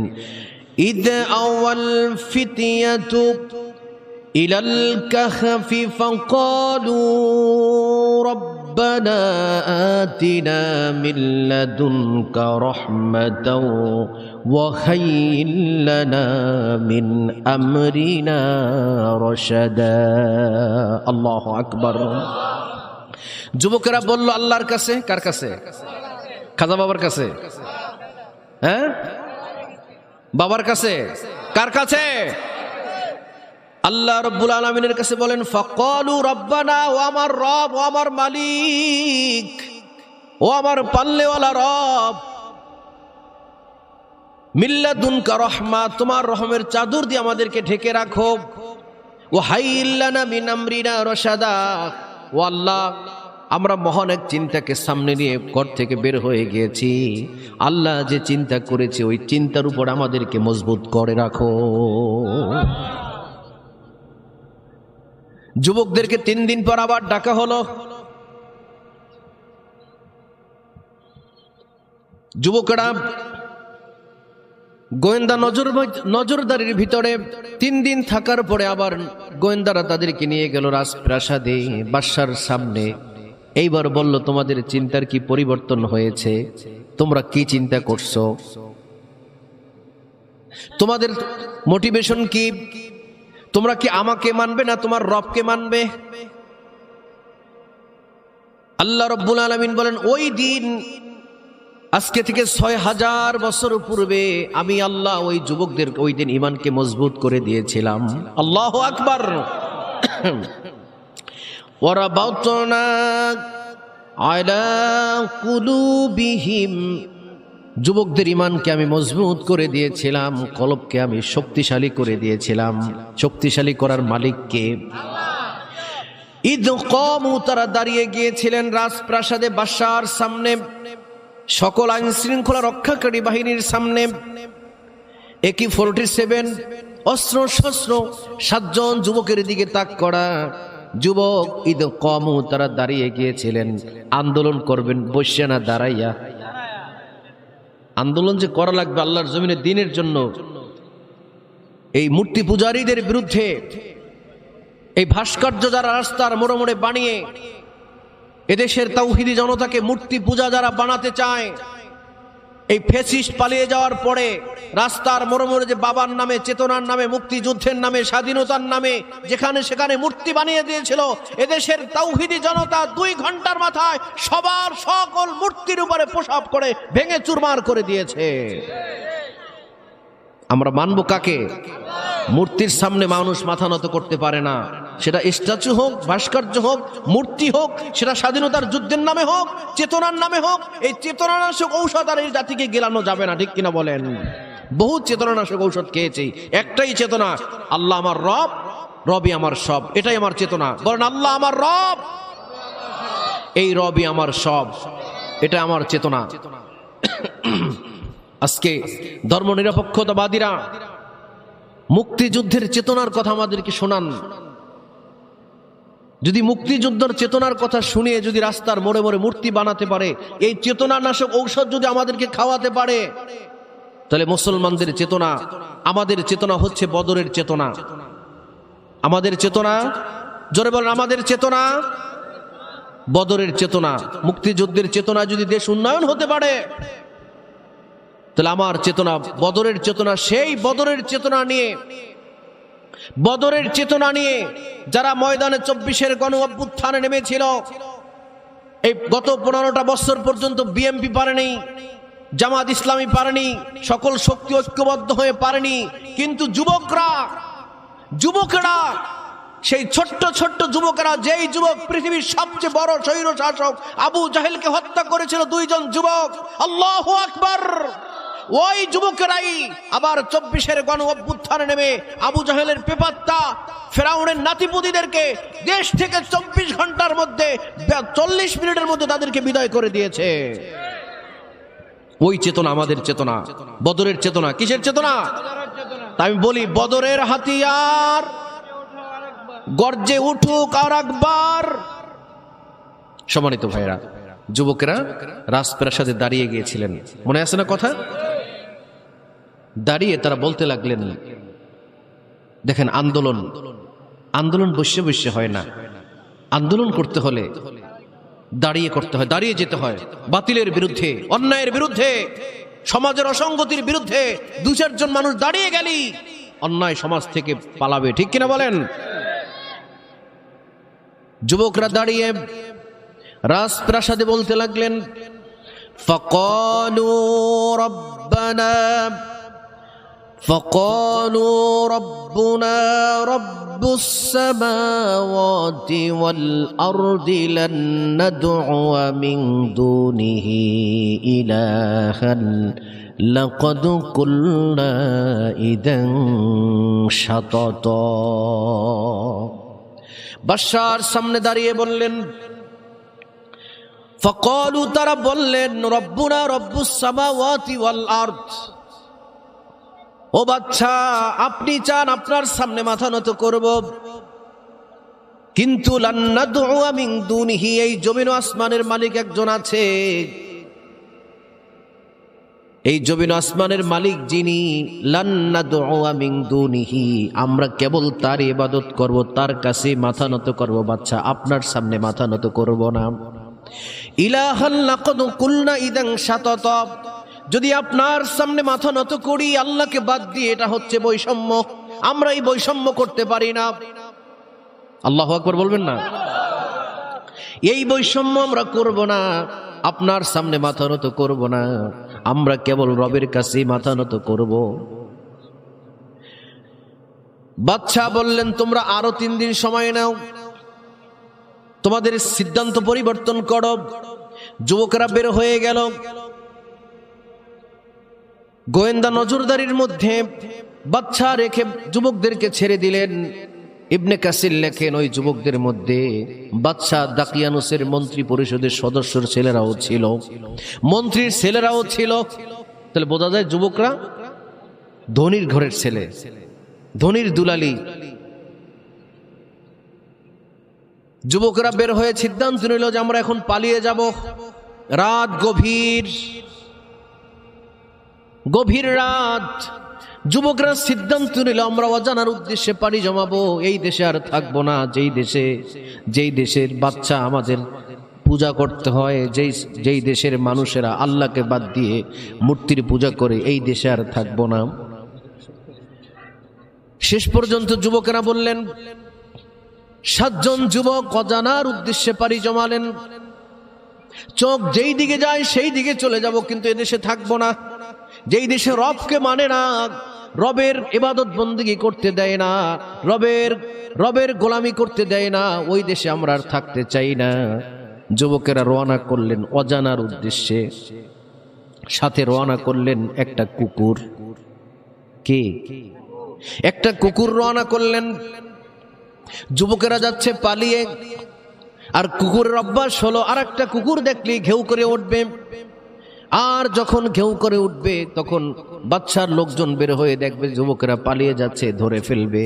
ইদ আওয়াল ফিতিয়াতু ইলাল কাহফি ফাকালু রব্বানা আতিনা মিন লাদুনকা রাহমাতাও ওয়া হাইয়্ লানা মিন আমরিনা রাশাদা। আল্লাহু আকবার। যুবকেরা বলল আল্লাহর কাছে। কার কাছে? খাজা বাবার কাছে। হ্যাঁ, বাবার কাছে। কার কাছে? আল্লাহ রাব্বুল আলামিনের কাছে বলেন, ফাকালু রব্বানা, ও আমার রব, ও আমার মালিক, ও আমার পাল্লেওয়ালা রব, মিল্লাদুনকা রহমা, তোমার রহমের চাদর দিয়ে আমাদেরকে ঢেকে রাখো, ও হাইল্লানা মিন আমরিনা রশাদা, ও আল্লাহ আমরা মহান এক চিন্তাকে সামনে নিয়ে ঘর থেকে বের হয়ে গিয়েছি, আল্লাহ যে চিন্তা করেছে ওই চিন্তার উপর আমাদেরকে মজবুত করে রাখো। যুবকদেরকে 3 দিন পর আবার ডাকা হলো। যুবকেরা গোয়েন্দা নজরদারির ভিতরে 3 দিন থাকার পরে আবার গোয়েন্দারা তাদেরকে নিয়ে গেল রাজপ্রাসাদে, বাদশার সামনে। এইবার বলল, তোমাদের চিন্তার কি পরিবর্তন হয়েছে? তোমরা কি চিন্তা করছো? তোমাদের মোটিভেশন কি? তোমরা কি আমাকে মানবে না তোমার রবকে মানবে? আল্লাহ রাব্বুল আলামিন বলেন, ওই দিন আজকে থেকে 6000 বছর পূর্বে আমি আল্লাহ ওই যুবকদের ওই দিন ঈমানকে মজবুত করে দিয়েছিলাম। আল্লাহু আকবার। ওয়ারাবাতনা আলা কুলুবিহিম, যুবকদের ঈমানকে আমি মজবুত করে দিয়েছিলাম, কলবকে আমি শক্তিশালী করে দিয়েছিলাম। শক্তিশালী করার মালিক কে? ইদ কামু, তারা দাঁড়িয়ে গিয়েছিলেন রাজপ্রাসাদে বাদশার সামনে, সকল আইন শৃঙ্খলা রক্ষাকারী বাহিনীর সামনে। AK-47 অস্ত্র শস্ত্র 7 জন যুবকের দিকে তাক করা যুবক। ইদ কামু, তারা দাঁড়িয়ে গিয়েছিলেন। আন্দোলন করবেন বসে না দাঁড়াইয়া। আন্দোলন যে করা লাগবে আল্লাহর জমিনে দ্বীনের জন্য, এই মূর্তি পূজারীদের বিরুদ্ধে, এই ভাস্কর্য যারা রাস্তার মোড়ে মোড়ে বানিয়ে এদেশের তাওহীদি জনতাকে মূর্তি পূজা যারা বানাতে চায়, এই ফ্যাসিস্ট পালিয়ে যাওয়ার পরে রাস্তার মোড়ে মোড়ে যে বাবার নামে, চেতনার নামে, মুক্তিযুদ্ধের নামে, স্বাধীনতার নামে যেখানে সেখানে মূর্তি বানিয়ে দিয়েছিল, এদেশের তাওহীদি জনতা 2 ঘন্টার মাথায় সবার সকল মূর্তির উপরে প্রসাব করে ভেঙে চুরমার করে দিয়েছে। আমরা মানব কাকে? মূর্তির সামনে মানুষ মাথা নত করতে পারে না, সেটা স্ট্যাচু হোক, ভাস্কর্য হোক, মূর্তি হোক, সেটা স্বাধীনতার যুদ্ধের নামে হোক, চেতনার নামে হোক। এই চেতনানাশক ঔষধ আর এই জাতিকে গেলানো যাবে না, ঠিক কিনা বলেন? বহু চেতনানাশক ঔষধ খেয়েছি, একটাই চেতনা, আল্লাহ আমার রব, রবই আমার সব। এটাই আমার চেতনা। বলেন, আল্লাহ আমার রব, এই রবই আমার সব, এটা আমার চেতনা। আজকে ধর্মনিরপেক্ষতাবাদীরা মুক্তিযুদ্ধের চেতনার কথা আমাদেরকে শোনান। যদি মুক্তিযুদ্ধের চেতনার কথা শুনিয়ে যদি রাস্তার মোড়ে মোড়ে মূর্তি বানাতে পারে, এই চেতনানাশক ঔষধ যদি আমাদেরকে খাওয়াতে পারে, তাহলে মুসলমানদের চেতনা, আমাদের চেতনা হচ্ছে বদরের চেতনা। আমাদের চেতনা, জোরে বলেন, আমাদের চেতনা বদরের চেতনা। মুক্তিযুদ্ধের চেতনা যদি দেশ উন্নয়ন হতে পারে, তাহলে আমার চেতনা বদরের চেতনা। সেই বদরের চেতনা নিয়ে, বদরের চেতনা নিয়ে যারা ময়দানে 24-এর গণ অভ্যুত্থানে নেমেছিল, এই গত 15টা বছর পর্যন্ত বিএনপি পারেনি, জামাত ইসলামী পারেনি, সকল শক্তি ঐক্যবদ্ধ হয়ে পারেনি, কিন্তু যুবকেরা, সেই ছোট্ট ছোট্ট যুবকেরা, যেই যুবক পৃথিবীর সবচেয়ে বড় স্বৈর শাসক আবু জাহেলকে হত্যা করেছিল 2 জন যুবক, আল্লাহু আকবার, ওই যুবকেরাই আবার 24-এর গণ অভ্যুত্থানে নেমে আবু জাহেলের পেপাত্তা ফেরাউনের নাতিপুতিদেরকে দেশ থেকে 24 ঘন্টার মধ্যে, 40 মিনিটের মধ্যে তাদেরকে বিদায় করে দিয়েছে। ওই চেতনা আমাদের চেতনা, বদরের চেতনা। কিসের চেতনা? তাই আমি বলি, বদরের হাতিয়ার গর্জে উঠুক আর একবার। সম্মানিত ভাইরা, যুবকেরা রাজপ্রাসাদে দাঁড়িয়ে গিয়েছিলেন, মনে আছে না কথা? দাঁড়িয়ে তারা বলতে লাগলেন, দেখেন আন্দোলন, আন্দোলন বসে বসে হয় না, আন্দোলন করতে হলে দাঁড়িয়ে করতে হয়, দাঁড়িয়ে যেতে হয়। বাতিলের বিরুদ্ধে, অন্যায়ের বিরুদ্ধে, সমাজের অসঙ্গতির বিরুদ্ধে দু চারজন মানুষ দাঁড়িয়ে গেলি অন্যায় সমাজ থেকে পালাবে, ঠিক কিনা বলেন? যুবকরা দাঁড়িয়ে রাজপ্রাসাদে বলতে লাগলেন, ফাকালু রব্বুনা রব্বুস সামাওয়াতি ওয়াল আরদি লান নাদ'উ মিন দুনিহি ইলাহান লাকাদ কুল্লা ইদান শাতাতা। বাদশার সামনে দাঁড়িয়ে বললেন, ফাকালু, তারা বললেন, রব্বুনা রব্বুস সামাওয়াতি ওয়াল আরদ, ও বাদশা আপনি চান আপনার সামনে মাথা নত করব, কিন্তু লান নাদ'উ মিন দুনিহি, এই জমিন ও আসমানের মালিক একজন আছে, এই জমিন ও আসমানের মালিক যিনি, লান নাদ'উ মিন দুনিহি, আমরা কেবল তার ইবাদত করব, তার কাছে মাথা নত করব, বাদশা আপনার সামনে মাথা নত করব না। ইলাহান লাকাদ কুলনা ইদান শাতাতা, যদি আপনার সামনে মাথা নত করি আল্লাহকে বাদ দিয়ে, এটা হচ্ছে বৈষম্য, আমরা এই বৈষম্য করতে পারি না। আল্লাহু আকবার বলবেন না? এই বৈষম্য আমরা করব না, আপনার সামনে মাথা নত করব না, আমরা কেবল রবের কাছে মাথা নত করব। বাদশা বললেন, তোমরা আরো 3 দিন সময় নাও, তোমাদের সিদ্ধান্ত পরিবর্তন করো। যুবকরা বের হয়ে গেল। গোয়েন্দা নজরদারির মধ্যে বাদশা রেখে যুবকদেরকে ছেড়ে দিলেন। ইবনে কাসির লেখেন, ওই যুবকদের মধ্যে বাদশা দাকিয়ানুসের মন্ত্রী পরিষদের সদস্যর ছেলেরাও ছিল, মন্ত্রীর ছেলেরাও ছিল। তাহলে বোঝা যায় যুবকরা ধনির ঘরের ছেলে, ধনির দুলালি। যুবকরা বের হয়ে সিদ্ধান্ত নিল যে আমরা এখন পালিয়ে যাব। রাত গভীর, গভীর রাত। যুবকরা সিদ্ধান্ত নিল আমরা অজানার উদ্দেশ্যে পাড়ি জমাবো, এই দেশে আর থাকবো না। যেই দেশের বাচ্চা আমাদের পূজা করতে হয়, যেই দেশের মানুষেরা আল্লাহকে বাদ দিয়ে মূর্তির পূজা করে, এই দেশে আর থাকবো না। শেষ পর্যন্ত যুবকেরা বললেন, 7 জন যুবক অজানার উদ্দেশ্যে পাড়ি জমালেন। চোখ যেই দিকে যায় সেই দিকে চলে যাব, কিন্তু এদেশে থাকবো না। যেই দেশে রবকে মানে না, রবের ইবাদত বন্দেগী করতে দেয় না, রবের গোলামি করতে দেয় না, ওই দেশে আমরা আর থাকতে চাই না। যুবকেরা রওনা করলেন অজানার উদ্দেশ্যে। সাথে রওনা করলেন একটা কুকুর। কে? একটা কুকুর রওনা করলেন। যুবকেরা যাচ্ছে পালিয়ে, আর কুকুরের অভ্যাস হলো আর একটা কুকুর দেখলে ঘেউ করে উঠবে, আর যখন ঘেউ করে উঠবে তখন বাদশার লোকজন বের হয়ে দেখবে যুবকেরা পালিয়ে যাচ্ছে, ধরে ফেলবে।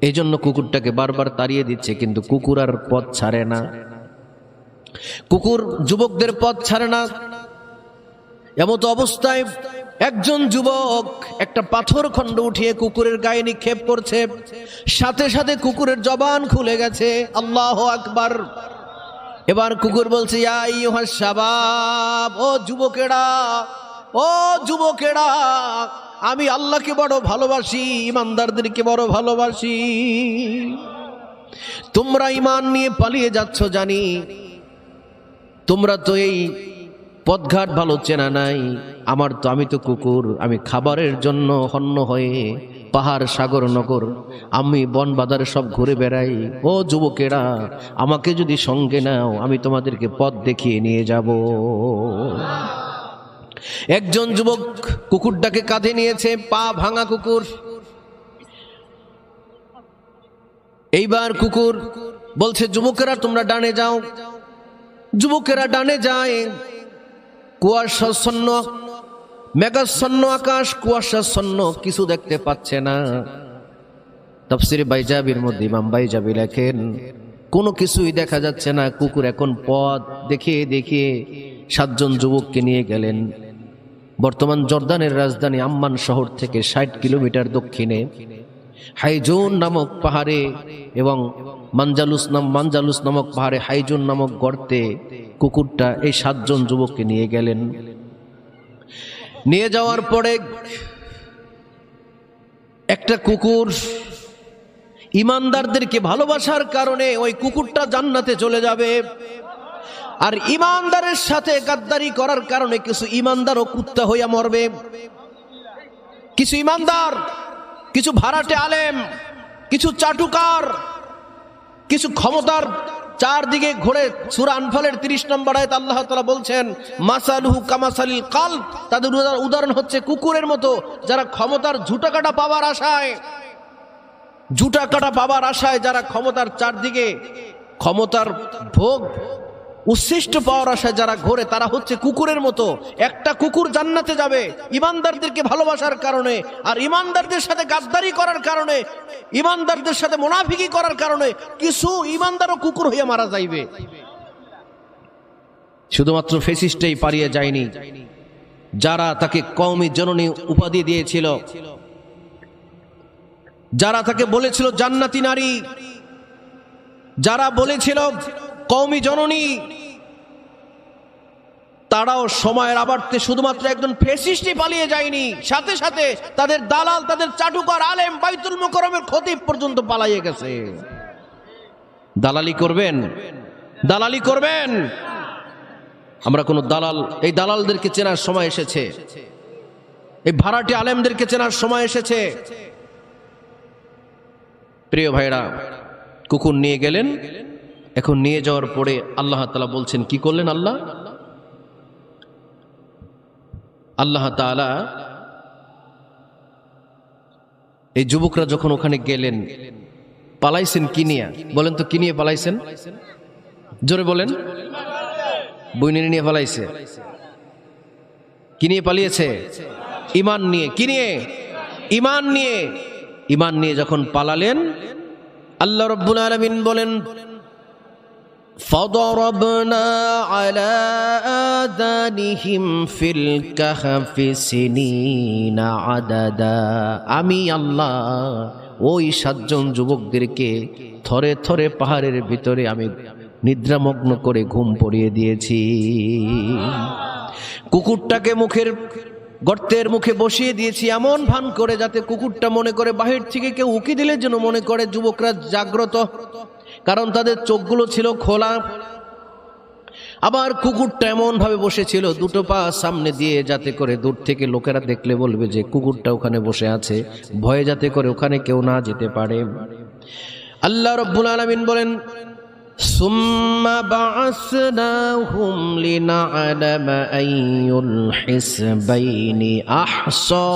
এই জন্য কুকুরটাকে বারবার তাড়িয়ে দিচ্ছে, কিন্তু কুকুর আর পথ ছাড়ে না। কুকুর যুবকদের পথ ছাড়ে না। এমতো অবস্থায় একজন যুবক একটা পাথর খণ্ড উঠিয়ে কুকুরের গায়ে নিক্ষেপ করছে, সাথে সাথে কুকুরের জবান খুলে গেছে। আল্লাহু আকবার। এবার কুকুর বলছে, ইয়া আইয়ুহাস শাবাব, ও যুবকেরা, ও যুবকেরা, আমি আল্লাহকে বড় ভালোবাসি, ইমানদারদেরকে বড় ভালোবাসি। তোমরা ঈমান নিয়ে পালিয়ে যাচ্ছ জানি, তোমরা তো এই পথঘাট ভালো চেনা নাই। আমি তো কুকুর, আমি খাবারের জন্য হন্য হয়ে পাহাড় সাগর নগর, আমি বন বাজার সব ঘুরে বেড়াই। ও যুবকেরা, আমাকে যদি সঙ্গে নাও, আমি তোমাদেরকে পথ দেখিয়ে নিয়ে যাব। একজন যুবক কুকুরটাকে কাঁধে নিয়েছে, পা ভাঙা কুকুর। এইবার কুকুর বলছে, যুবকেরা তোমরা ডানে যাও। যুবকেরা ডানে যায়, কুয়াশাচ্ছন্ন মেঘাচ্ছন্ন আকাশ, কুয়াশাচ্ছন্ন, কিছু দেখতে পাচ্ছে না। তাফসীরে বাইজাবির মধ্যে ইমাম বাইজাবি লেখেন কোনো কিছুই দেখা যাচ্ছে না। কুকুর এখন পথ দেখিয়ে দেখিয়ে 7 জন যুবককে নিয়ে গেলেন বর্তমান জর্দানের রাজধানী আম্মান শহর থেকে 60 কিলোমিটার দক্ষিণে হাইজুন নামক পাহাড়ে এবং মানজালুস নামক পাহাড়ে হাইজুন নামক গর্তে কুকুরটা এই 7 জন যুবককে নিয়ে গেলেন। নিয়ে যাওয়ার পরে একটা কুকুর ইমানদারদেরকে ভালোবাসার কারণে ওই কুকুরটা জান্নাতে চলে যাবে, আর ইমানদারের সাথে গাদ্দারি করার কারণে কিছু ইমানদারও কুত্তা হইয়া মরবে। কিছু ইমানদার, কিছু ভাড়াটে আলেম, কিছু চাটুকার, কিছু ক্ষমতার চারদিকে ঘুরে সূরা আনফালের 30 নম্বর আয়াত আল্লাহ তাআলা বলছেন মাসালুহু কামাসালিল কালব, তাদের উদাহরণ হচ্ছে কুকুরের মতো, যারা ক্ষমতার ঝুটাকাটা পাওয়ার আশায় যারা ক্ষমতার চারদিকে ক্ষমতার ভোগ উচ্ছিষ্ট পাওয়ার আশায় যারা ঘোরে, তারা হচ্ছে কুকুরের মতো। একটা কুকুর জান্নাতে যাবে ইমানদারদেরকে ভালোবাসার কারণে, আর ইমানদারদের সাথে গাদ্দারি করার কারণে, ইমানদারদের সাথে মুনাফিকি করার কারণে কিছু ইমানদারও কুকুর হয়ে মারা যাইবে। শুধুমাত্র ফেসিস্টেই পারিয়ে যায়নি, যারা তাকে কওমি জননী উপাধি দিয়েছিল, যারা তাকে বলেছিল জান্নাতি নারী, যারা বলেছিল কওমি জননী, তারাও সময়ের আবর্তে শুধুমাত্র একজন ফেসিস্টই পালিয়ে যায়নি, সাথে সাথে তাদের দালাল, তাদের চাটুকার আলেম, বাইতুল মুকাররমের খতিব পর্যন্ত পালিয়ে গেছে। দালালি করবেন। আমরা কোন দালাল, এই দালালদেরকে চেনার সময় এসেছে, এই ভাড়াটে আলেমদেরকে চেনার সময় এসেছে। প্রিয় ভাইরা, কুকুর নিয়ে গেলেন। এখন নিয়ে যাওয়ার পরে আল্লাহ তাআলা বলছেন কি করলেন? আল্লাহ তাআলা এই যুবকরা যখন ওখানে গেলেন, পালাইছেন কি নিয়ে? বলেন তো, কি নিয়ে পালাইছেন? জোরে বলেন। বইনের নিয়ে পালাইছে। কি নিয়ে পালিয়েছে? ঈমান নিয়ে। কি নিয়ে? ঈমান নিয়ে। ঈমান নিয়ে যখন পালালেন, আল্লাহ রাব্বুল আলামিন বলেন فضربنا على آذانهم في الكهف سنين عددا। আমি আল্লাহ ওই 7 জন যুবকদেরকে থরে থরে পাহাড়ের ভিতরে আমি নিদ্রামগ্ন করে ঘুম পড়িয়ে দিয়েছি। কুকুরটাকে গর্তের মুখে বসিয়ে দিয়েছি এমন ভান করে, যাতে কুকুরটা মনে করে বাহির থেকে কেউ উকি দিলে যেন মনে করে যুবকরা জাগ্রত, কারণ তাদের চোখগুলো ছিল খোলা। আবার কুকুরটা এমন ভাবে বসেছিল 2টো পা সামনে দিয়ে, যাতে করে দূর থেকে লোকেরা দেখলে বলবে যে কুকুরটা ওখানে বসে আছে, ভয়ে যাতে করে ওখানে কেউ না যেতে পারে। আল্লাহ রাব্বুল আলামিন বলেন সুম্মা বা'আসনাহুম লিনা'লামা আইয়ুল হিসবাইনি আহসা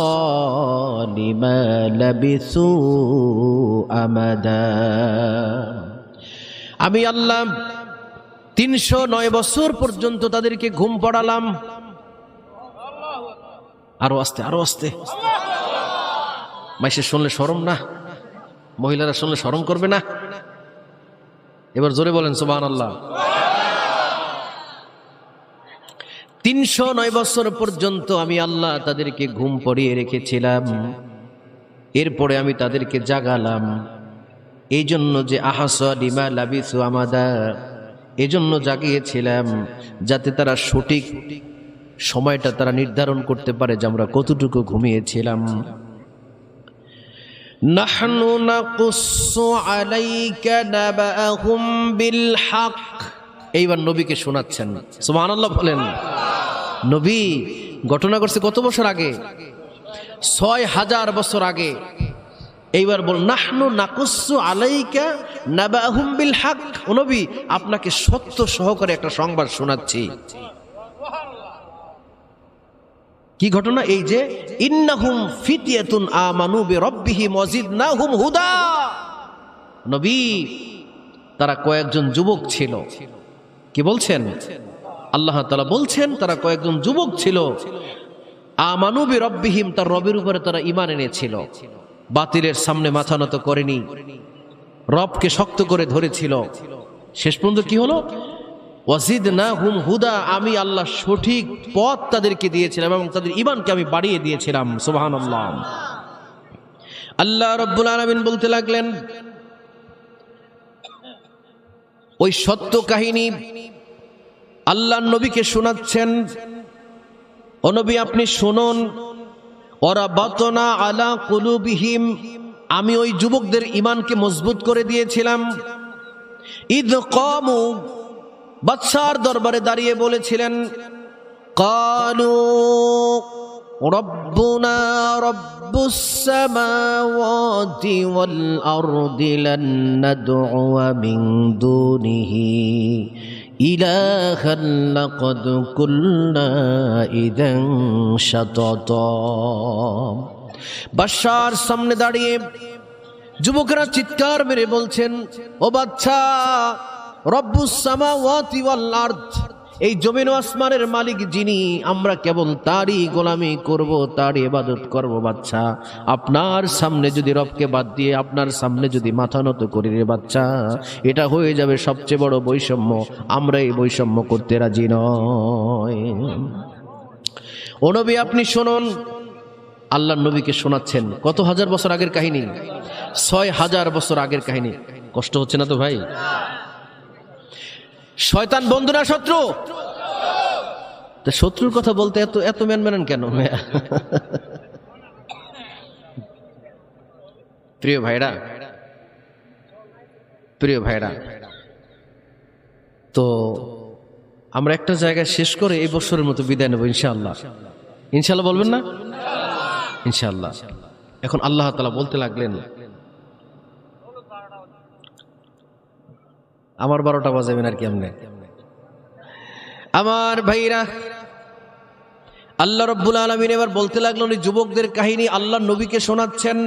লিমা লাবিসু আমাদা। আমি আল্লাহ 309 বছর পর্যন্ত তাদেরকে ঘুম পড়ালাম। আরো আস্তে। মাইসে শুনলে শরম না? মহিলারা শুনলে শরম করবে না? এবার জোরে বলেন সুবহানাল্লাহ। 309 বছর পর্যন্ত আমি আল্লাহ তাদেরকে ঘুম পড়িয়ে রেখেছিলাম। এরপরে আমি তাদেরকে জাগালাম। এই জন্য যে আহসা লিমা লাবিসু আমাদা, এই জন্য জাগিয়েছিলাম যাতে তারা সঠিক সময়টা তারা নির্ধারণ করতে পারে যে আমরা কতটুকু ঘুমিয়েছিলাম। নাহনু নাকুসু আলাইকা নাবাহুম বিল হক। এইবার নবীকে শোনাচ্ছেন। সুবহানাল্লাহ বলেন। নবী ঘটনা করছে কত বছর আগে? 6000 বছর আগে। এইবার বল নাহনু নাকুসু আলাইকা নাবাহুম বিল হক। ও নবী, আপনাকে সত্য সহকারে একটা সংবাদ শোনাচ্ছি। কি ঘটনা? এই যে ইন্নাহুম ফিতয়াতুন আমানু বিরাব্বিহিম ওয়াজিদনাহুম হুদা। নবী, তারা কয়েকজন যুবক ছিল। কি বলছেন? আল্লাহ তাআলা বলছেন তারা কয়েকজন যুবক ছিল, আমানু বিরব্বিহিম, তার রবের উপরে তারা ঈমান এনেছিল, বাতিলের সামনে মাথা নত করেনি, রবকে শক্ত করে ধরেছিল। শেষ পর্যন্ত কি হলো? ওয়াজিদনাহুম হুদা, আমি আল্লাহ সঠিক পথ তাদেরকে দিয়েছিলাম এবং তাদের ঈমানকে আমি বাড়িয়ে দিয়েছিলাম। সুবহানাল্লাহ। আল্লাহ রাব্বুল আলামিন বলতে লাগলেন, ওই সত্য কাহিনী আল্লাহর নবীকে শোনাচ্ছেন। ও নবী, আপনি শুনুন। ওরা বাতনা আলা কুলুবিহিম, আমি ওই যুবকদের ঈমানকে মজবুত করে দিয়েছিলাম। ইদ কামু, বাদশার দরবারে দাঁড়িয়ে বলেছিলেন, কালু রব্বুনা রব্বুস সামাওয়াতি ওয়াল আরদি লান নাদ'উ মিন দুনিহি ইলাহান লাকাদ কুল্লা ইদান শাতাতা। বাদশার সামনে দাঁড়িয়ে যুবকেরা চিৎকার মেরে বলছেন, ও বাদশা, রব্বুস সামাওয়াতি ওয়াল আরদ, এই জমিন ও আসমানের মালিক যিনি, আমরা কেবল তারই গোলামি করব, তারই ইবাদত করব। বাদশা, আপনার সামনে যদি রবকে বাদ দিয়ে আপনার সামনে যদি মাথা নত করি রে বাদশা, এটা হয়ে যাবে সবচেয়ে বড় বৈষম্য। আমরা এই বৈষম্য করতে রাজি নয়। ও নবী, আপনি শুনুন। আল্লাহর নবীকে শোনাচ্ছেন কত হাজার বছর আগের কাহিনী, ৬,০০০ বছর আগের কাহিনী। কষ্ট হচ্ছে না তো ভাই? শয়তান বন্ধু না শত্রু? তা শত্রুর কথা বলতে এত এত ম্যান কেন? প্রিয় ভাইরা, প্রিয় ভাইরা, তো আমরা একটা জায়গায় শেষ করে এই বছরের মতো বিদায় নেব ইনশাআল্লাহ। ইনশাআল্লাহ বলবেন না? ইনশাআল্লাহ। এখন আল্লাহ তাআলা বলতে লাগলেন, আমার 12টা বাজাবেন আর কি আমনে। আমার ভাইরা, আল্লাহ রাব্বুল আলামিন এবার বলতে লাগলেন এই যুবকদের কাহিনী আল্লাহর নবীকে শোনাচ্ছেন।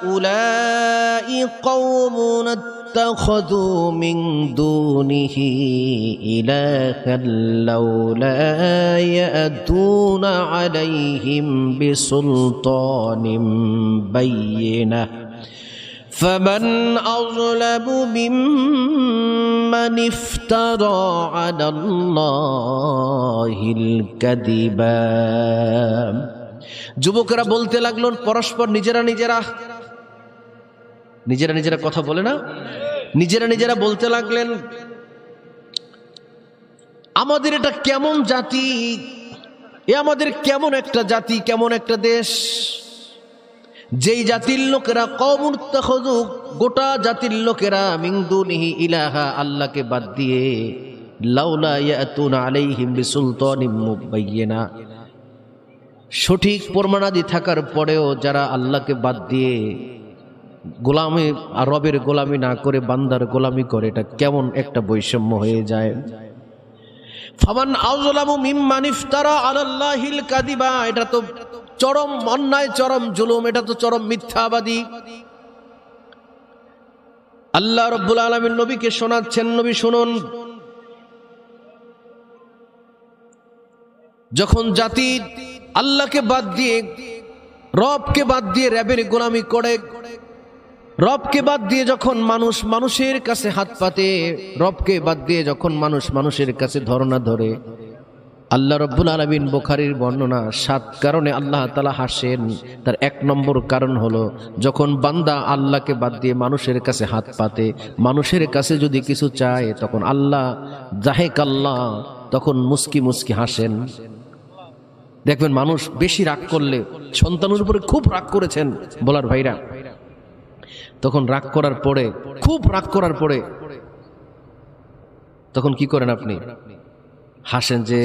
হাউলাই কওমুন ইত্তাখাযু মিন দুনিহি ইলাহান লাউলা ইয়াতুনা আলাইহিম বিসুলতানিন বাইয়িনাহ فمن أظلم ممن افترى على الله الكذب। যুবকেরা বলতে লাগলেন পরস্পর নিজেরা কথা বলে না, নিজেরা বলতে লাগলেন, আমাদের এটা কেমন জাতি, এ আমাদের কেমন একটা জাতি, কেমন একটা দেশ, যেই জাতির লোকেরা কওমুন ইত্তাখাযু, গোটা জাতির লোকেরা, মিন দুনিহি ইলাহা, আল্লাহকে বাদ দিয়ে, লাউলা ইয়াতুনা আলাইহিম বিসুলতানিন মুবাইয়িনা, সঠিক প্রমাণাদি থাকার পরেও যারা আল্লাহকে বাদ দিয়ে গোলামি আর রবের গোলামি না করে বান্দার গোলামি করে, এটা কেমন একটা বৈষম্য হয়ে যায়। ফামান আযলামু মিম্মান ইফতারা আলাল্লাহিল কাযিবা, এটা তো চরম অন্যায়, চরম জুলুম, এটা তো চরম মিথ্যাবাদী। আল্লাহ রাব্বুল আলামিন নবীকে শোনাচ্ছেন, নবী শুনুন। যখন জাতি আল্লাহকে বাদ দিয়ে, রবকে বাদ দিয়ে রবের গোলামি করে, রবকে বাদ দিয়ে যখন মানুষ মানুষের কাছে হাত পাতে, রবকে বাদ দিয়ে যখন মানুষ মানুষের কাছে ধর্ণা ধরে, আল্লাহ রাব্বুল আলামিন বুখারীর বর্ণনা 7 কারণে আল্লাহ তাআলা হাসেন। তার 1 নম্বর কারণ হলো, যখন বান্দা আল্লাহকে বাদ দিয়ে মানুষের কাছে হাত পাতে, মানুষের কাছে যদি কিছু চায়, তখন আল্লাহ জাহেক আল্লাহ, তখন মুস্কি মুস্কি হাসেন। দেখবেন মানুষ বেশি রাগ করলে, সন্তানের উপরে খুব রাগ করেছেন বলার ভাইরা, তখন রাগ করার পরে, খুব রাগ করার পরে তখন কি করেন আপনি? হাসেন যে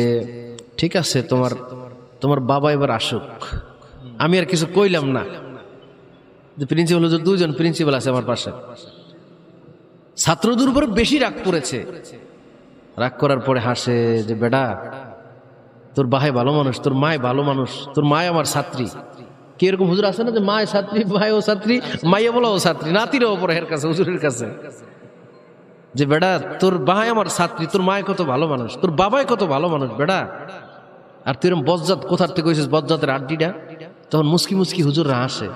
ঠিক আছে, তোমার বাবা এবার আসুক, আমি আর কিছু কইলাম না। প্রিন্সিপাল হুজুর, 2 জন প্রিন্সিপাল আছে আমার পাশে, ছাত্রদের উপরে বেশি রাগ করেছে। রাগ করার পরে হাসে যে বেটা, তোর ভাই ভালো মানুষ, তোর মায় ভালো মানুষ, তোর মায় আমার ছাত্রী। কি এরকম হুজুর আছে না যে মায় ছাত্রী, ভাইও ছাত্রী, মাইয়া বলাও ছাত্রী, নাতিরও ওপরে এর কাছে, হুজুরের কাছে। যে বেটা তোর ভাই আমার ছাত্রী, তোর মায় কত ভালো মানুষ, তোর বাবাই কত ভালো মানুষ বেটা, আর তুই এরকম বজ্জাত কোথার থেকে হয়েছিস, বজ্জাতের আড্ডিটা। তখন মুস্কি মুস্কি হুজুররা হাসে।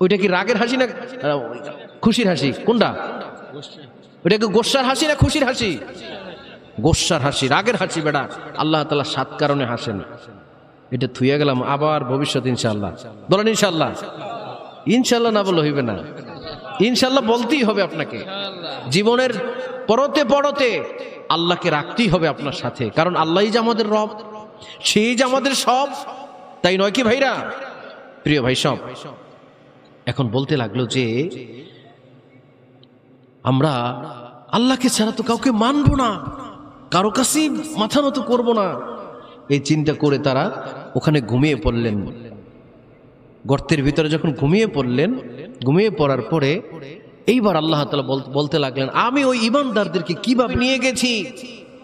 ওইটা কি রাগের হাসি না খুশির হাসি? কোনটা? ওইটা কি গোস্সার হাসি না খুশির হাসি? গোস্সার হাসি, রাগের হাসি বেটা। আল্লাহ তাআলা 7 কারণে হাসেন। এটা থুইয়া গেলাম, আবার ভবিষ্যৎ ইনশাআল্লাহ বলেন। ইনশাআল্লাহ, ইনশাআল্লাহ না বলে হইবে না, ইনশাআল্লাহ বলতেই হবে আপনাকে। জীবনের পরতে পরতে আল্লাহকে রাখতেই হবে আপনার সাথে, কারণ আল্লাহই যে আমাদের রব, সেই যে আমাদের সব, তাই নয় কি ভাইরা? প্রিয় ভাই সব, এখন বলতে লাগলো যে আমরা আল্লাহকে ছাড়া তো কাউকে মানবো না, কারো কাছে মাথা নত করবো না। এই চিন্তা করে তারা ওখানে ঘুমিয়ে পড়লেন। গর্তের ভিতরে যখন ঘুমিয়ে পড়লেন, ঘুমিয়ে পড়ার পরে এইবার আল্লাহ তাআলা বলতে লাগলেন, আমি ওই ঈমানদারদেরকে কিভাবে নিয়ে গেছি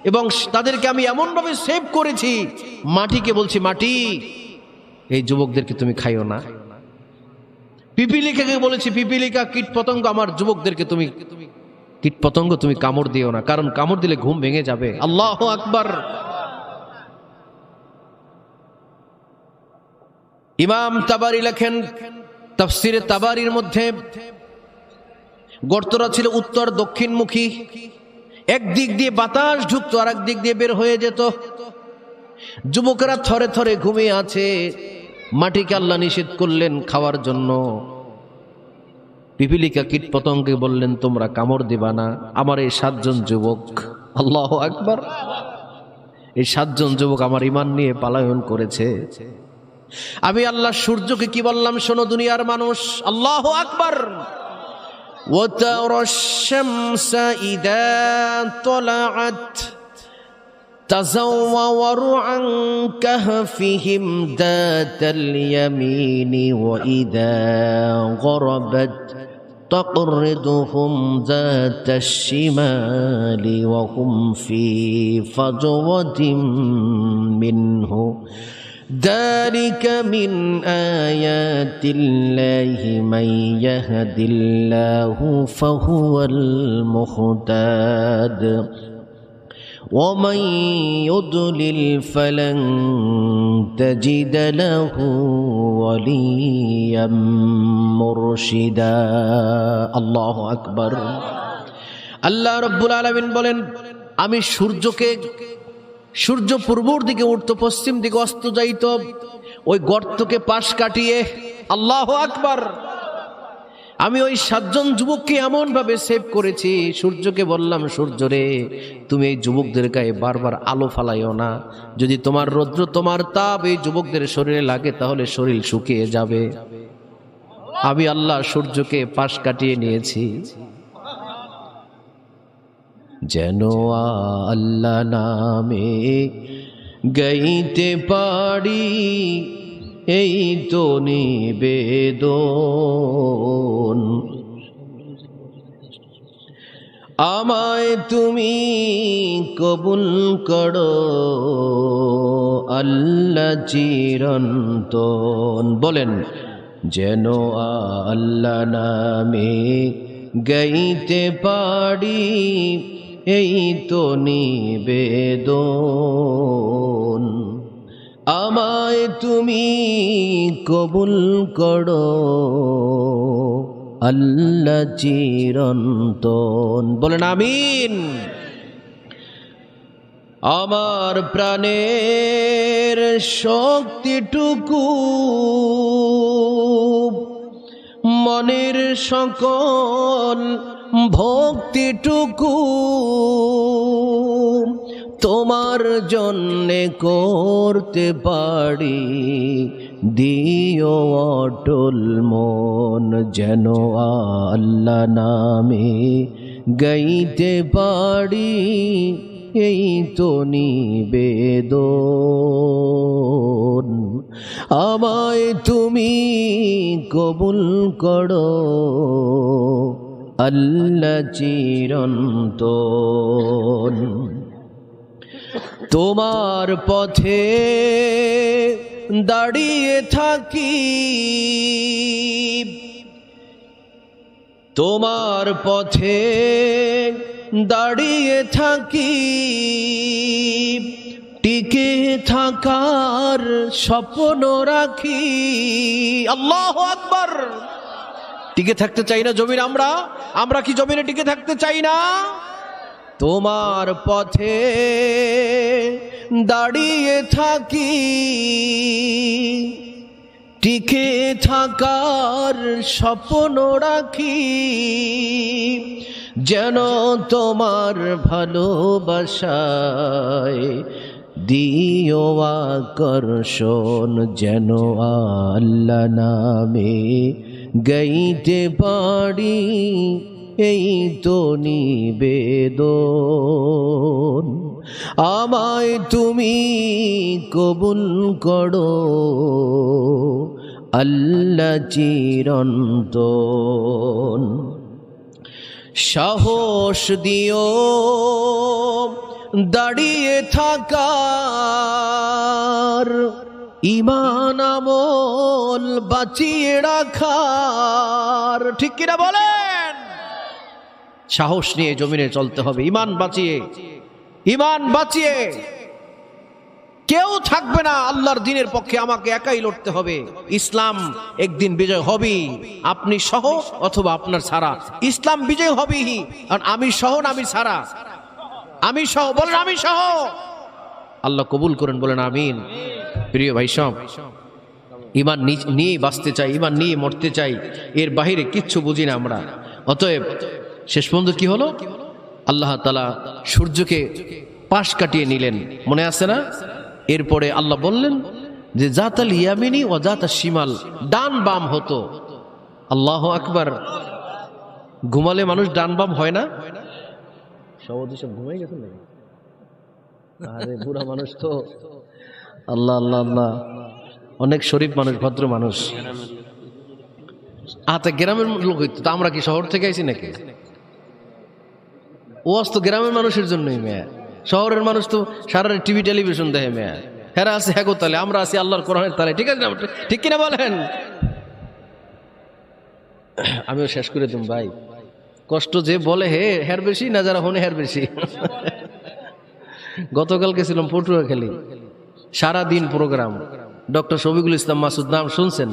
এবং তাদেরকে আমি এমন ভাবে সেভ করেছি। মাটিকে বলছি, মাটি এই যুবকদেরকে তুমি খাইও না। পিপিলিকাকে বলেছি, পিপিলিকা কীট পতঙ্গ আমার যুবকদেরকে তুমি কীট পতঙ্গ তুমি কামড় দিও না, কারণ কামড় দিলে ঘুম ভেঙে যাবে। আল্লাহু আকবার। ইমাম তাবারি লেখেন তাফসিরে তাবারির মধ্যে, গর্তটা ছিল উত্তর দক্ষিণমুখী, একদিক দিয়ে বাতাস ঢুকতো আর একদিক দিয়ে বের হয়ে যেত। যুবকেরা থরে থরে ঘুমিয়ে আছে। মাটিকে আল্লাহ নিষেধ করলেন খাওয়ার জন্য। পিপিলিকা কীট পতঙ্গে বললেন, তোমরা কামড় দিবা না। আমার এই 7 জন যুবক, আল্লাহু আকবার, এই 7 জন যুবক আমার ঈমান নিয়ে পলায়ন করেছে। আমি আল্লাহ সূর্যকে কি বললাম শোনো দুনিয়ার মানুষ, আল্লাহু আকবার। وترى الشمس إذا طلعت تزور عن كهفهم ذات اليمين وإذا غربت تقرضهم ذات الشمال وهم في فجوة منه ذلك من آيات الله من يهد الله فهو المهتد ومن يضلل فلن تجد له وليا مرشدا الله أكبر আল্লাহ রাব্বুল আলামিন বলেন, আমি সূর্য পূর্বর দিকে উঠতো, পশ্চিম দিকে অস্ত যাইত, ওই গর্তকে পাশ কাটিয়ে। আল্লাহু আকবার। আমি ওই 7 জন যুবককে এমন ভাবে সেভ করেছি। সূর্যকে বললাম, সূর্য রে, তুমি এই যুবকদের গায়ে বারবার আলো ফালাইও না। যদি তোমার রৌদ্র, তোমার তাপ এই যুবকদের শরীরে লাগে তাহলে শরীর শুকিয়ে যাবে। আমি আল্লাহ সূর্যকে পাশ কাটিয়ে নিয়েছি যেন আল্লাহ নামে গাইতে পারি, এই তো নিবেদন। আমায় তুমি কবুল করো আল্লাহ চিরন্তন। বলেন, যেন আল্লাহ নামে গাইতে পারি, এই তো নিবেদন। আমায় তুমি কবুল করো আল্লাহ চিরন্তন। বলেন আমিন। আমার প্রাণের শক্তিটুকু, মনের সকল ভক্তিটুকু তোমার জন্যে করতে পারি, দিও অটল মন। যেন আল্লাহ নামে গাইতে পারি, এই তো নিবেদন। আমায় তুমি কবুল করো আল্লাহ চিরন্তন। তোমার পথে দাঁড়িয়ে থাকি, তোমার পথে দাঁড়িয়ে থাকি, টিকে থাকার স্বপ্ন রাখি। আল্লাহু আকবার। টিকে থাকতে চাই না জমিন? আমরা কি জমিনে টিকে থাকতে চাই না? তোমার পথে দাঁড়িয়ে থাকি, টিকে থাকার স্বপ্ন রাখি, যেন তোমার ভালোবাসায় দিও আকর্ষণ, যেন আল্লাহ নামে গাইতে পারি এই তো নিবেদন। আমায় তুমি কবুল করো আল্লাহ চিরন্তন। সাহস দিও দাঁড়িয়ে থাকার, ঈমান আমল বাঁচিয়ে রাখার। ঠিক কিনা বলেন? সাহস নিয়ে জমিনে চলতে হবে, ঈমান বাঁচিয়ে। কেউ থাকবে না আল্লাহর দ্বীনের পক্ষে, আমাকে একাই লড়তে হবে। ইসলাম একদিন বিজয় হবেই, আপনি সহ অথবা আপনার ছাড়া। ইসলাম বিজয় হবেই, আর আমি সহ না আমি ছাড়া? আমি সহ, বলেন আমি সহ। আল্লাহ কবুল করেন, বলেন আমিন। প্রিয় ভাই সব, ঈমান নিয়ে বাঁচতে চাই, ঈমান নিয়ে মরতে চাই, এর বাহিরে কিচ্ছু বুঝি না আমরা। অতএব শেষ পর্যন্ত কি হলো? আল্লাহ তাআলা সূর্যকে পাশ কাটিয়ে নিলেন, মনে আছে না? এরপরে আল্লাহ বললেন যে জাতাল ইয়ামিনি ও জাতা শিমাল, ডান বাম হতো। আল্লাহু আকবার। ঘুমালে মানুষ ডান বাম হয় না? সবাই সব ঘুমাই গেছে নাকি? আরে বুড়া মানুষ তো, আল্লাহ আল্লাহ আল্লাহ, অনেক শরীফ মানুষ, ভদ্র মানুষ। আচ্ছা, গ্রামের লোক হইতো, তা আমরা কি শহর থেকে আইছি নাকি? ওয়াজ তো গ্রামের মানুষের জন্যই মেয়া। শহরের মানুষ তো সারা টিভি টেলিভিশন দেখে মেয়া। হেরা আছে হ্যাগো তালে, আমরা আছি আল্লাহর কোরআনের তালে। ঠিক আছে না? ঠিক কিনা বলেন? আমিও শেষ করে দিম ভাই। কষ্ট যে বলে হের বেশি না যারা হনে হের বেশি। গতকাল গেছিলাম পটুয়াখালী, সারাদিন প্রোগ্রাম। ডক্টর শফিকুল ইসলাম মাসুদ, নাম শুনছেন?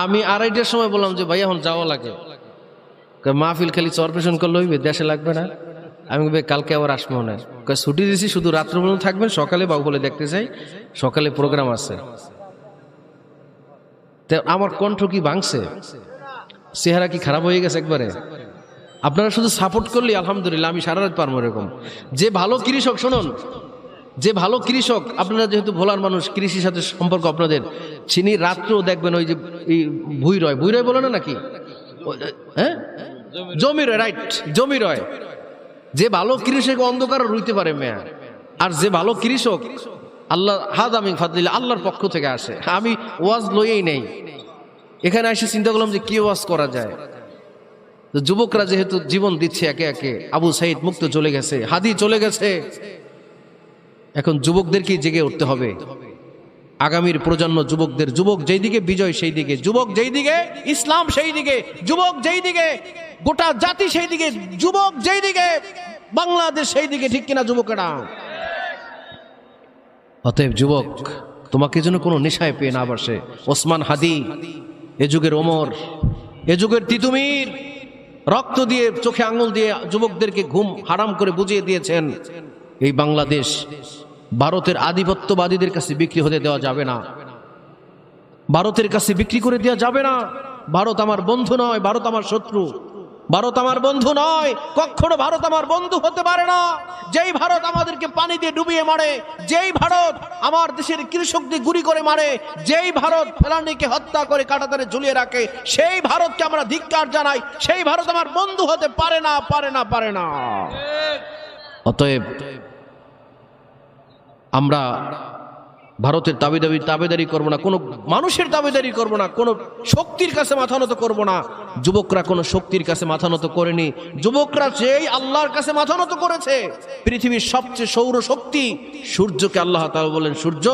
আমি 2:30টার সময় বললাম যে ভাই এখন যাওয়া লাগে। মাহফিল খালি চরপেশন করলে হইবে, দেশে লাগবে না। আমি কালকে আবার আসবো না, ছুটি দিয়েছি, শুধু রাত্র পর্যন্ত থাকবেন, সকালে বাহুবলে দেখতে চাই, সকালে প্রোগ্রাম আছে। আমার কণ্ঠ কি ভাঙছে? চেহারা কি খারাপ হয়ে গেছে একবারে? আপনারা শুধু সাপোর্ট করলে আলহামদুলিল্লাহ, আমি সারা রাত পারবো এরকম। যে ভালো কৃষক, শুনুন, যে ভালো কৃষক, আপনারা যেহেতু ভোলার মানুষ, কৃষির সাথে সম্পর্ক আপনাদের, চিনি রাত্রেও দেখবেন ওই যে ভুই রয় বলে না নাকি? হ্যাঁ, জমি রয়, রাইট, জমি রয়। যে ভালো কৃষক অন্ধকার রুইতে পারে মেয়া। আর যে ভালো কৃষক আল্লাহ হাদামিন ফাদলিল্লাহ, আল্লাহর পক্ষ থেকে আসে। আমি ওয়াজ লইয়েই নেই, এখানে এসে চিন্তা করলাম যে কি ওয়াজ করা যায়। তো যুবকরা যেহেতু জীবন দিচ্ছে একে একে, আবু সাইদ মুক্ত চলে গেছে, হাদি চলে গেছে, এখন যুবকদেরকে জেগে উঠতে হবে। আগামীর প্রজন্ম যুবকদের, যুবক যেই দিকে বিজয় সেই দিকে, যুবক যেই দিকে ইসলাম সেই দিকে, যুবক যেই দিকে গোটা জাতি সেই দিকে, যুবক যেই দিকে বাংলাদেশ সেই দিকে। ঠিক কিনা যুবকেরা? অতএব যুবক, তোমাকে যেন কোনো নেশায় পেয়ে না বসে। ওসমান হাদি, এ যুগের ওমর, এ যুগের তিতুমির, রক্ত দিয়ে চোখে আঙুল দিয়ে যুবকদেরকে ঘুম হারাম করে বুঝিয়ে দিয়েছেন এই বাংলাদেশ ভারতের আধিপত্যবাদীদের কাছে বিক্রি হতে দেওয়া যাবে না, ভারতের কাছে বিক্রি করে দেওয়া যাবে না। ভারত আমার বন্ধু নয়, ভারত আমার শত্রু। ভারত আমার বন্ধু নয়, কখনো ভারত আমার বন্ধু হতে পারে না। যেই ভারত আমাদেরকে পানি দিয়ে ডুবিয়ে মারে, যেই ভারত আমার দেশের কৃষকদের গুলি করে মারে, যেই ভারত ফেলানিকে হত্যা করে কাঁটাতারে ঝুলিয়ে রাখে, সেই ভারতকে আমরা ধিক্কার জানাই। সেই ভারত আমার বন্ধু হতে পারে না, পারে না, পারে না। অতএব আমরা ভারতের তাবেদারি করবো না, কোনো মানুষের তাবেদারি করবো না, কোনো শক্তির কাছে মাথা নত করবো না। যুবকরা কোনো শক্তির কাছে মাথা নত করেনি, যুবকরা যেই আল্লাহর কাছে মাথা নত করেছে। পৃথিবীর সবচেয়ে সৌর শক্তি সূর্যকে আল্লাহ তাআলা বলেন, সূর্য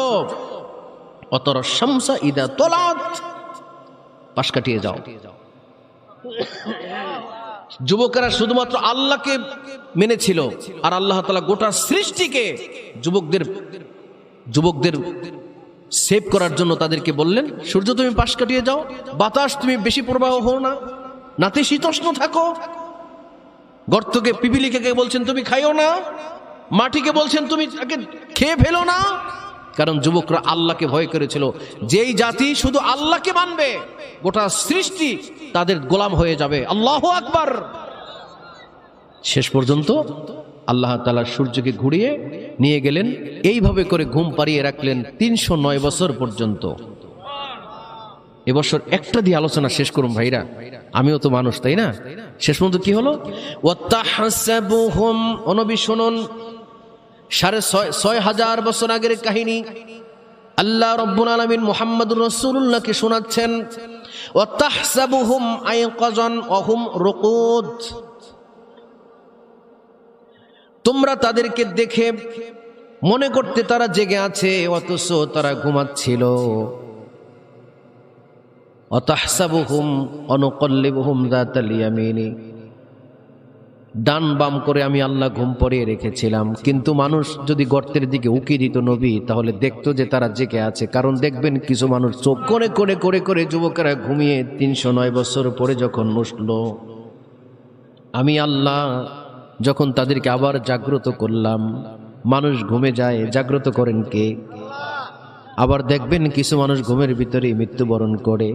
অতর শামসা ইদা তলাত, পাশ কাটিয়ে যাও। যুবকেরা শুধুমাত্র আল্লাহকে মেনেছিল, আর আল্লাহ তাআলা গোটা সৃষ্টিকে যুবকদের সেভ করার জন্য তাদেরকে বললেন, সূর্য তুমি পাশ কাটিয়ে যাও, বাতাস তুমি বেশি প্রবাহ হও না, নাতিশীতোষ্ণ থাকো, গর্তকে পিপিলিকে বলছেন তুমি খাইও না, মাটিকে বলছেন তুমি খেয়ে ফেলো না। কারণ যুবকরা আল্লাহকে ভয় করেছিল। যেই জাতি শুধু আল্লাহকে মানবে, গোটা সৃষ্টি তাদের গোলাম হয়ে যাবে। আল্লাহু আকবার। শেষ পর্যন্ত আল্লাহ তাআলা সূর্যকে ঘুরিয়ে নিয়ে গেলেন, এইভাবে করে ঘুম পাড়িয়ে রাখলেন 309 বছর পর্যন্ত। এবছর একটা দিয়ে আলোচনা শেষ করুন ভাইরা, আমিও তো মানুষ, তাই না? শেষ পর্যন্ত কি হলো? ওয়াতাহসাবুহুম, নবী শুনুন, 6,500 বছর আগের কাহিনী আল্লাহ রাব্বুল আলামিন মুহাম্মদুর রাসূলুল্লাহকে শোনাচ্ছেন। ওয়াতাহসাবুহুম আইকাযান ওয়া হুম রুকুদ, তোমরা তাদেরকে দেখে মনে করতে তারা জেগে আছে, অথচ তারা ঘুমাচ্ছিল। ওয়াতাহসাবুহুম ওয়া নুকাল্লিবুহুম যাতাল ইয়ামিনি, ডান বাম করে আমি আল্লাহ ঘুম পড়িয়ে রেখেছিলাম। কিন্তু মানুষ যদি গর্তের দিকে উকি দিত নবী, তাহলে দেখতো যে তারা জেগে আছে। কারণ দেখবেন কিছু মানুষ চোখ করে করে করে করে যুবকেরা ঘুমিয়ে 309 বছর পরে যখন উঠলো, আমি আল্লাহ যখন তাদেরকে আবার জাগ্রত করলাম, মানুষ ঘুমে যায়, জাগ্রত করেন কে? আবার দেখবেন কিছু মানুষ ঘুমের ভিতরে মৃত্যুবরণ করে।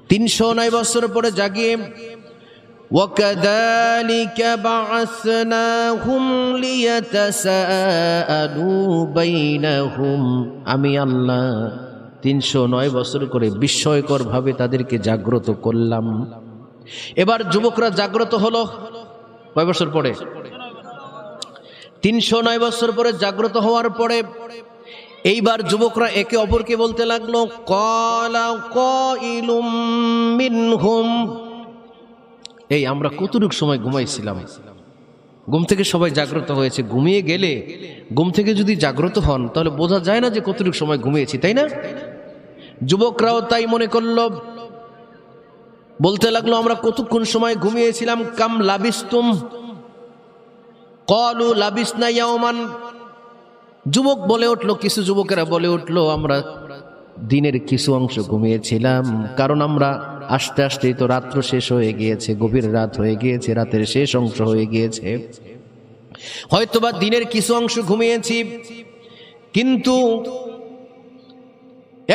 309 বছর পরে জাগিয়ে وَكَذَلِكَ بَعَثْنَاهُمْ لِيَتَسَاءَلُوا بَيْنَهُمْ, আমি আল্লাহ 309 বছর করে বিস্ময়কর ভাবে তাদেরকে জাগ্রত করলাম। এবার যুবকরা জাগ্রত হলো কয় বছর পরে? 309 বছর পরে জাগ্রত হওয়ার পরে এইবার যুবকরা একে অপরকে বলতে লাগলো, ক্বালা কাইলুম মিনহুম, এই আমরা কতটুক সময় ঘুমাইছিলাম? ঘুম থেকে সবাই জাগ্রত হয়েছে। ঘুমিয়ে গেলে, ঘুম থেকে যদি জাগ্রত হন, তাহলে বোঝা যায় না যে কতটুক সময় ঘুমিয়েছি, তাই না? যুবকরাও তাই মনে করলো, বলতে লাগলো আমরা কতক্ষণ সময় ঘুমিয়েছিলাম। কাম লাবিস্তুম, ক্বালু লাবিসনা ইয়াওমান, যুবক বলে উঠলো, কিছু যুবকেরা বলে উঠলো, আমরা দিনের কিছু অংশ ঘুমিয়েছিলাম, কারণ আমরা আস্তে আস্তেই তো রাত্র শেষ হয়ে গিয়েছে, গভীর রাত হয়ে গিয়েছে, রাতের শেষ অংশ হয়ে গিয়েছে, হয়তোবা দিনের কিছু অংশ ঘুমিয়েছি। কিন্তু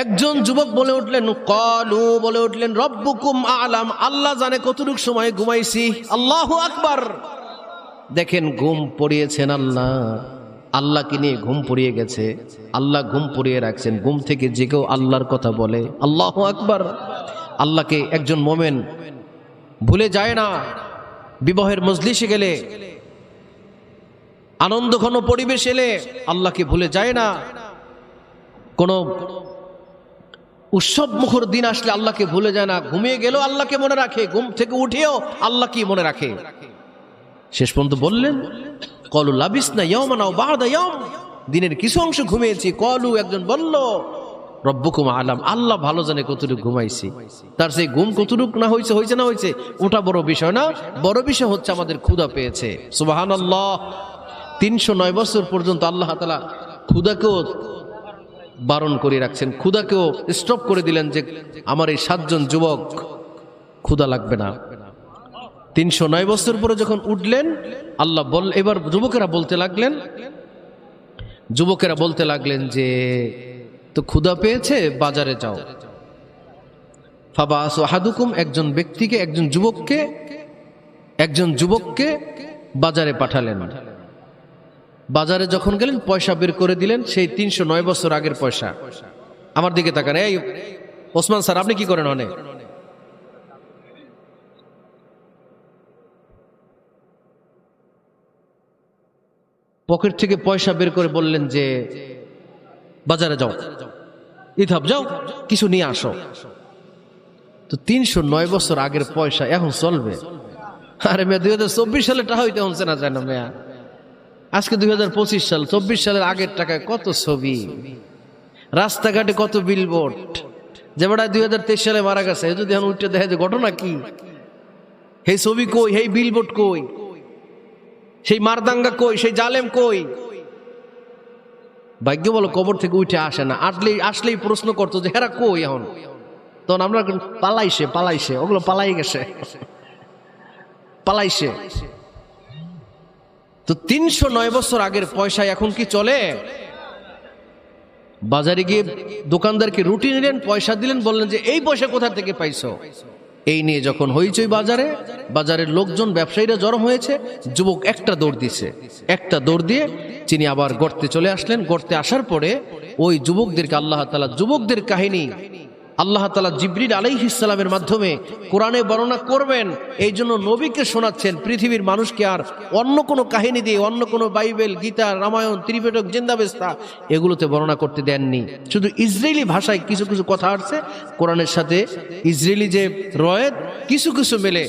একজন যুবক বলে উঠলেন, ক্বালু, বলে উঠলেন, রব্বুকুম আ'লাম, আল্লাহ জানে কতটুকু সময় ঘুমাইছি। আল্লাহু আকবার। দেখেন, ঘুম পড়িয়েছেন আল্লাহ, আল্লাহকে নিয়ে ঘুম পড়িয়ে গেছে, আল্লাহ ঘুম পড়িয়ে রাখছেন। ঘুম থেকে জেগেও আল্লাহর কথা বলে। আল্লাহু আকবার। আল্লাহকে একজন মোমেন ভুলে যায় না। বিবাহের মজলিসে গেলে, আনন্দঘন পরিবেশ এলে আল্লাহকে ভুলে যায় না। কোন উৎসব মুখর দিন আসলে আল্লাহকে ভুলে যায় না। ঘুমিয়ে গেলেও আল্লাহকে মনে রাখে, ঘুম থেকে উঠেও আল্লাহকে মনে রাখে। শেষ পর্যন্ত বললেন, ক্বালু লাবিসনা ইয়াওমান আও বা'দা ইয়াওম, দিনের কিছু অংশ ঘুমিয়েছি। ক্বালু, একজন বলল, রব্বুকুম আ'লাম, আল্লাহ ভালো জানে কতটুকু ঘুমাইছি। তার সেই ঘুম কতটুকু না হয়েছে, হয়েছে না হয়েছে, ওটা বড় বিষয় না। বড় বিষয় হচ্ছে আমাদের ক্ষুধা পেয়েছে। সুবহানাল্লাহ। 309 বছর পর্যন্ত আল্লাহ তাআলা ক্ষুধাকেও বারণ করে রাখছেন, ক্ষুধাকেও স্টপ করে দিলেন যে আমার এই 7 জন যুবক ক্ষুধা লাগবে না। 309 বছর পরে যখন উঠলেন, আল্লাহ এবার যুবকেরা বলতে লাগলেন যে তো ক্ষুধা পেয়েছে, বাজারে যাও। ফাবাসু আহাদুকুম, একজন ব্যক্তিকে, একজন যুবককে বাজারে পাঠালেন। বাজারে যখন গেলেন, পয়সা বের করে দিলেন, সেই 309 বছর আগের পয়সা। আমার দিকে তাকান। এই ওসমান স্যার, আপনি কি করেন? অনেক পকেট থেকে পয়সা বের করে বললেন যে বাজারে যাও, ইধাব যাও, কিছু নিয়ে আসো। তো 309 বছর আগের পয়সা এখন চলবে? আরে মেয়া, 2024 সালে টাকা হইতে হচ্ছে না, জানো মেয়া? আজকে 2025 সাল, 24 সালের আগের টাকায় কত ছবি, রাস্তাঘাটে কত বিলবোর্ড। যে বেটা 2023 সালে মারা গেছে, যদি এখন উঠে দেখে যে ঘটনা কি, সেই ছবি কই, সেই বিলবোর্ড কই, সেই মারদাঙ্গা কই, সেই জালেম কই? ভাগ্য বলো কবর থেকে উঠে আসে না। আসলেই প্রশ্ন করতো যে হেরা কই এখন? তখন আমরা পালাইছে ওগুলো পালাই গেছে। তো 309 বছর আগের পয়সা এখন কি চলে? বাজারে গিয়ে দোকানদারকে রুটি নিলেন, পয়সা দিলেন, বললেন যে এই পয়সা কোথা থেকে পাইছো? এই নিয়ে যখন হইচই বাজারের লোকজন, ব্যবসায়ীরা জড়ো হয়েছে, যুবক একটা দৌড় দিয়ে তিনি আবার গর্তে চলে আসলেন। গর্তে আসার পরে ওই যুবকদেরকে আল্লাহ তাআলা, যুবকদের কাহিনী আল্লাহ তাআলা জিবরিল আলাইহিস সালামের মাধ্যমে কোরআনে বর্ণনা করবেন, এই জন্য নবীকে শোনাচ্ছেন। পৃথিবীর মানুষকে আর অন্য কোনো কাহিনী দিয়ে, অন্য কোনো বাইবেল, গীতা, রামায়ণ, ত্রিপিটক, জিন্দাবেস্তা এগুলোতে বর্ণনা করতে দেননি। শুধু ইসরায়েলি ভাষায় কিছু কিছু কথা আসছে, কোরআনের সাথে ইসরায়েলি যে রয়েত কিছু কিছু মেলে,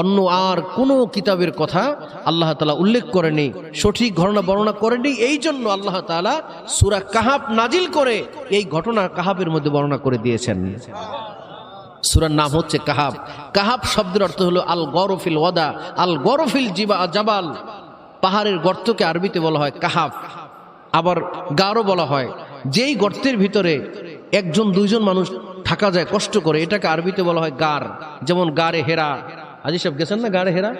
অন্য আর কোনো কিতাবের কথা আল্লাহ তাআলা উল্লেখ করেনি, সঠিক ঘটনা বর্ণনা করেনি। এই জন্য আল্লাহ তাআলা সূরা কাহাফ নাজিল করে এই ঘটনা কাহাফের মধ্যে বর্ণনা করে দিয়েছেন। সূরার নাম হচ্ছে কাহাফ। কাহাফ শব্দের অর্থ হলো আল গরফিল ওয়াদা, আল গরফিল জাবাল, পাহাড়ের গর্তকে আরবিতে বলা হয় কাহাফ। আবার গারও বলা হয়। যেই গর্তের ভিতরে একজন দুইজন মানুষ থাকা যায় কষ্ট করে, এটাকে আরবিতে বলা হয় গার। যেমন গারে হেরা, আজি সব গেছেন না গারে হেরা?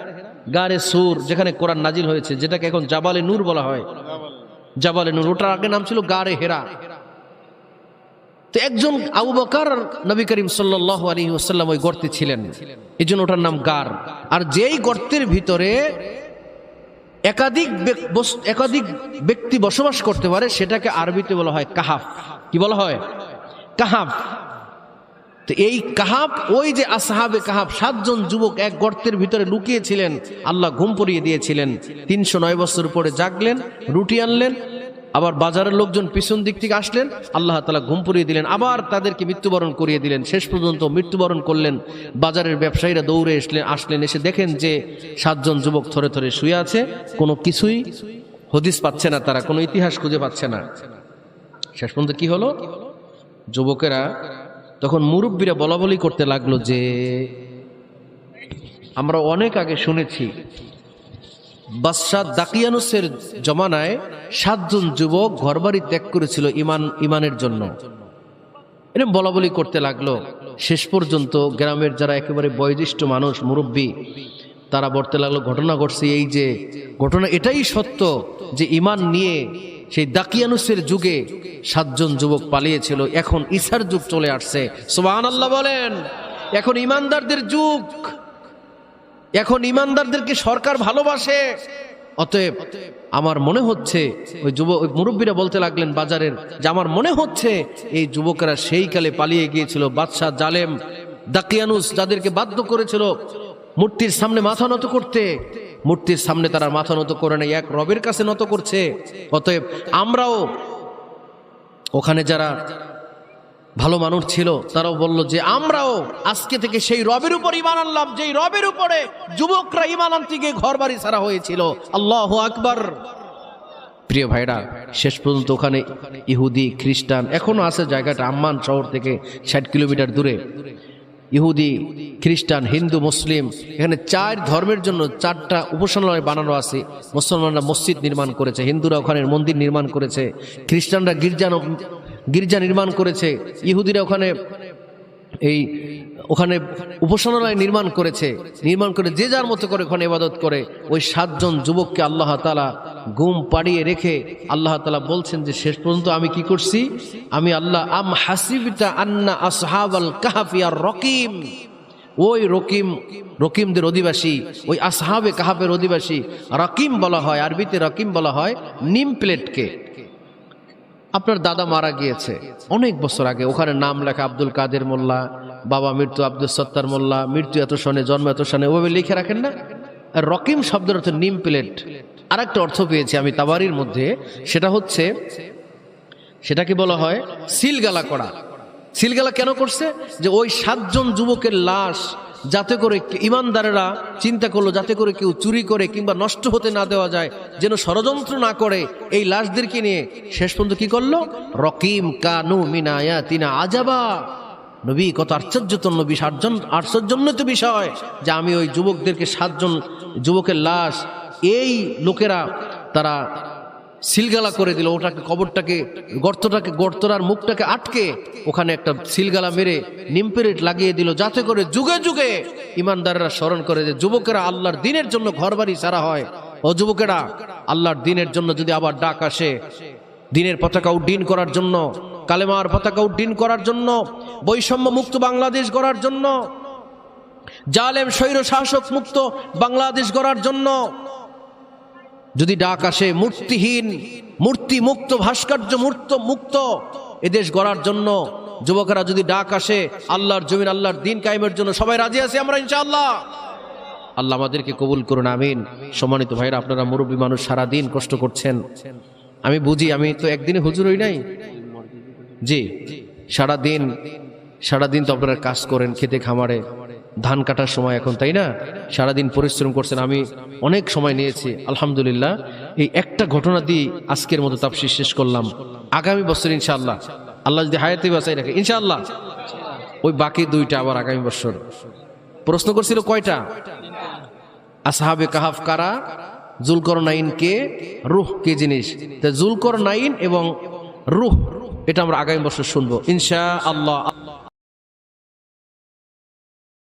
গারে সুর, যেখানে কোরআন নাজিল হয়েছে, যেটাকে এখন জাবালে নূর বলা হয়। জাবালে নূর, ওটার আগে নাম ছিল গারে হেরা। তো একজন আবু বকর, নবী করিম সাল্লাল্লাহু আলাইহি ওয়াসাল্লাম ওই গর্তে ছিলেন, এই জন্য ওটার নাম গার। আর যেই গর্তের ভিতরে একাধিক ব্যক্তি বসবাস করতে পারে, সেটাকে আরবিতে বলা হয় কাহাফ। কি বলা হয়? কাহাফ। তো এই কাহাফ, ওই যে আসহাবে কাহাফ, 7 জন যুবক এক গর্তের ভিতরে লুকিয়েছিলেন, আল্লাহ ঘুম পড়িয়ে দিয়েছিলেন। 309 বছর পরে জাগলেন, রুটি আনলেন, আবার বাজারের লোকজন পিছন দিক থেকে আসলেন, আল্লাহ তাআলা ঘুম পড়িয়ে দিলেন, আবার তাদেরকে মৃত্যুবরণ করিয়ে দিলেন। শেষ পর্যন্ত মৃত্যুবরণ করলেন। বাজারের ব্যবসায়ীরা দৌড়ে আসলেন, এসে দেখেন যে 7 জন যুবক থরে থরে শুয়ে আছে, কোনো কিছুই হদিস পাচ্ছে না, তারা কোনো ইতিহাস খুঁজে পাচ্ছে না। শেষ পর্যন্ত কি হলো? যুবকেরা তখন মুরব্বীরা বলাবলি করতে লাগলো যে আমরা অনেক আগে শুনেছি বাদশাহ দাকিয়ানুসের জমানায় 7 জন যুবক ঘরবাড়ি ত্যাগ করেছিল ইমানের জন্য। এরকম বলাবলি করতে লাগলো। শেষ পর্যন্ত গ্রামের যারা একেবারে বয়োজ্যেষ্ঠ মানুষ, মুরব্বী, তারা বলতে লাগলো ঘটনা ঘটছে এই যে ঘটনা এটাই সত্য যে ইমান নিয়ে সেই দাকিয়ানুসের যুগে 7 জন যুবক পালিয়েছিল, এখন ঈসার যুগ চলে আসছে। সুবহানাল্লাহ বলেন। এখন ইমানদারদের যুগ, এখন ইমানদারদেরকে সরকার ভালোবাসে। অতএব আমার মনে হচ্ছে, ওই মুরব্বীরা বলতে লাগলেন বাজারের, যে আমার মনে হচ্ছে এই যুবকেরা সেই কালে পালিয়ে গিয়েছিল বাদশাহ জালেম দাকিয়ানুস, যাদেরকে বাধ্য করেছিল মূর্তির সামনে মাথা নত করতে। মূর্তির সামনে তারা মাথা নত করে নাই, এক রবের কাছে নত করছে। অতএব আমরাও, ওখানে যারা ভালো মানুষ ছিল তারাও বলল যে আমরাও আজকে থেকে সেই রবের উপর ঈমান আনলাম, যেই রবের উপরে যুবকরা ঈমান আনতে গিয়ে ঘর বাড়ি ছাড়া হয়েছিল। আল্লাহু আকবার। প্রিয় ভাইরা, শেষ পর্যন্ত ওখানে ইহুদি, খ্রিস্টান, এখনো আছে জায়গাটা, আম্মান শহর থেকে 60 কিলোমিটার দূরে। ইহুদি, খ্রিস্টান, হিন্দু, মুসলিম, এখানে 4 ধর্মের জন্য 4টা উপাসনালয় বানানো আছে। মুসলমানরা মসজিদ নির্মাণ করেছে, হিন্দুরা ওখানে মন্দির নির্মাণ করেছে, খ্রিস্টানরা গির্জা নির্মাণ করেছে, ইহুদিরা ওখানে উপাসনালয় নির্মাণ করে যে যার মতো করে ওখানে ইবাদত করে। ওই 7 জন যুবককে আল্লাহ তাআলা ঘুম পাড়িয়ে রেখে আল্লাহ তাআলা বলছেন যে শেষ পর্যন্ত আমি কি করছি? আমি আল্লাহ আম হাসিবতা আন্না আসহাবাল কাহফি আর রকিম, ওই রকিমদের অধিবাসী, ওই আসহাবে কাহফের অধিবাসী, রকিম বলা হয়, আরবিতে রকিম বলা হয় নিম প্লেটকে। আপনার দাদা মারা গিয়েছে অনেক বছর আগে, ওখানে নাম লেখা আব্দুল কাদের মোল্লা, বাবা মৃত্যু আব্দুল সত্তার মোল্লা, মৃত্যু এত সনে, জন্ম এত সনে, ওভাবে লিখে রাখেন না। রকিম শব্দের অর্থ নিম প্লেট। আর একটা অর্থ পেয়েছি আমি তাবারির মধ্যে, সেটা হচ্ছে, সেটাকে বলা হয় সিলগালা করা। সিলগালা কেন করছে? যে ওই 7 জন যুবকের লাশ যাতে করে ইমানদারেরা চিন্তা করলো, যাতে করে কেউ চুরি করে কিংবা নষ্ট হতে না দেওয়া যায়, যেন ষড়যন্ত্র না করে, এই লাশদেরকে নিয়ে শেষ পর্যন্ত কি করলো? রকিম কানু মিন আয়াতিনা আজাবা, নবী কত আশ্চর্যজনক বিষয়, আশ্চর্যজনক বিষয় যে আমি ওই যুবকদেরকে 7 জন যুবকের লাশ এই লোকেরা তারা সিলগালা করে দিল, ওটাকে কবরটাকে গর্তটার মুখটাকে আটকে ওখানে একটা সিলগালা মেরে নিমপেরেট লাগিয়ে দিল, যাতে করে যুগে যুগে ইমানদাররা স্মরণ করে যে যুবকেরা আল্লাহর দিনের জন্য ঘরবাড়ি ছাড়া হয়। ও যুবকেরা, আল্লাহর দিনের জন্য যদি আবার ডাক আসে, দিনের পতাকা উড্ডীন করার জন্য, কালেমার পতাকা উড্ডীন করার জন্য, বৈষম্য মুক্ত বাংলাদেশ গড়ার জন্য, জালেম স্বৈর শাসক মুক্ত বাংলাদেশ গড়ার জন্য যদি ডাক আসে, মূর্তিহীন মূর্তি মুক্ত ভাস্কর্য মুক্ত এদেশ গড়ার জন্য যুবকেরা যদি ডাক আসে, আল্লাহর জমিন আল্লাহর দিন কায়েমের জন্য সবাই রাজি আছি আমরা ইনশাআল্লাহ। আল্লাহ আমাদেরকে কবুল করুন, আমিন। সম্মানিত ভাইরা, আপনারা মুরব্বী মানুষ, সারা দিন কষ্ট করছেন, আমি বুঝি। আমি তো একদিনে হুজুর হই নাই, জি, সারাদিন তো আপনারা কাজ করেন, খেতে খামারে, ধান কাটার সময় এখন, তাই না? সারাদিন পরিশ্রম করছেন, আমি অনেক সময় নিয়েছি আলহামদুলিল্লাহ। এই একটা ঘটনা দিয়ে আজকের মতো তাফসীর শেষ করলাম। আগামী বছর ইনশাআল্লাহ, আল্লাহ যদি হায়াতে বাঁচাই রাখে ইনশাআল্লাহ, ওই বাকি 2টা আবার আগামী বছর। প্রশ্ন করছিল কয়টা? আসহাবে কাহাফ কারা, জুলকরনাইন কে, রূহ কি জিনিস? তা জুলকরনাইন এবং রূহ এটা আমরা আগামী বছর শুনবো ইনশাআল্লাহ।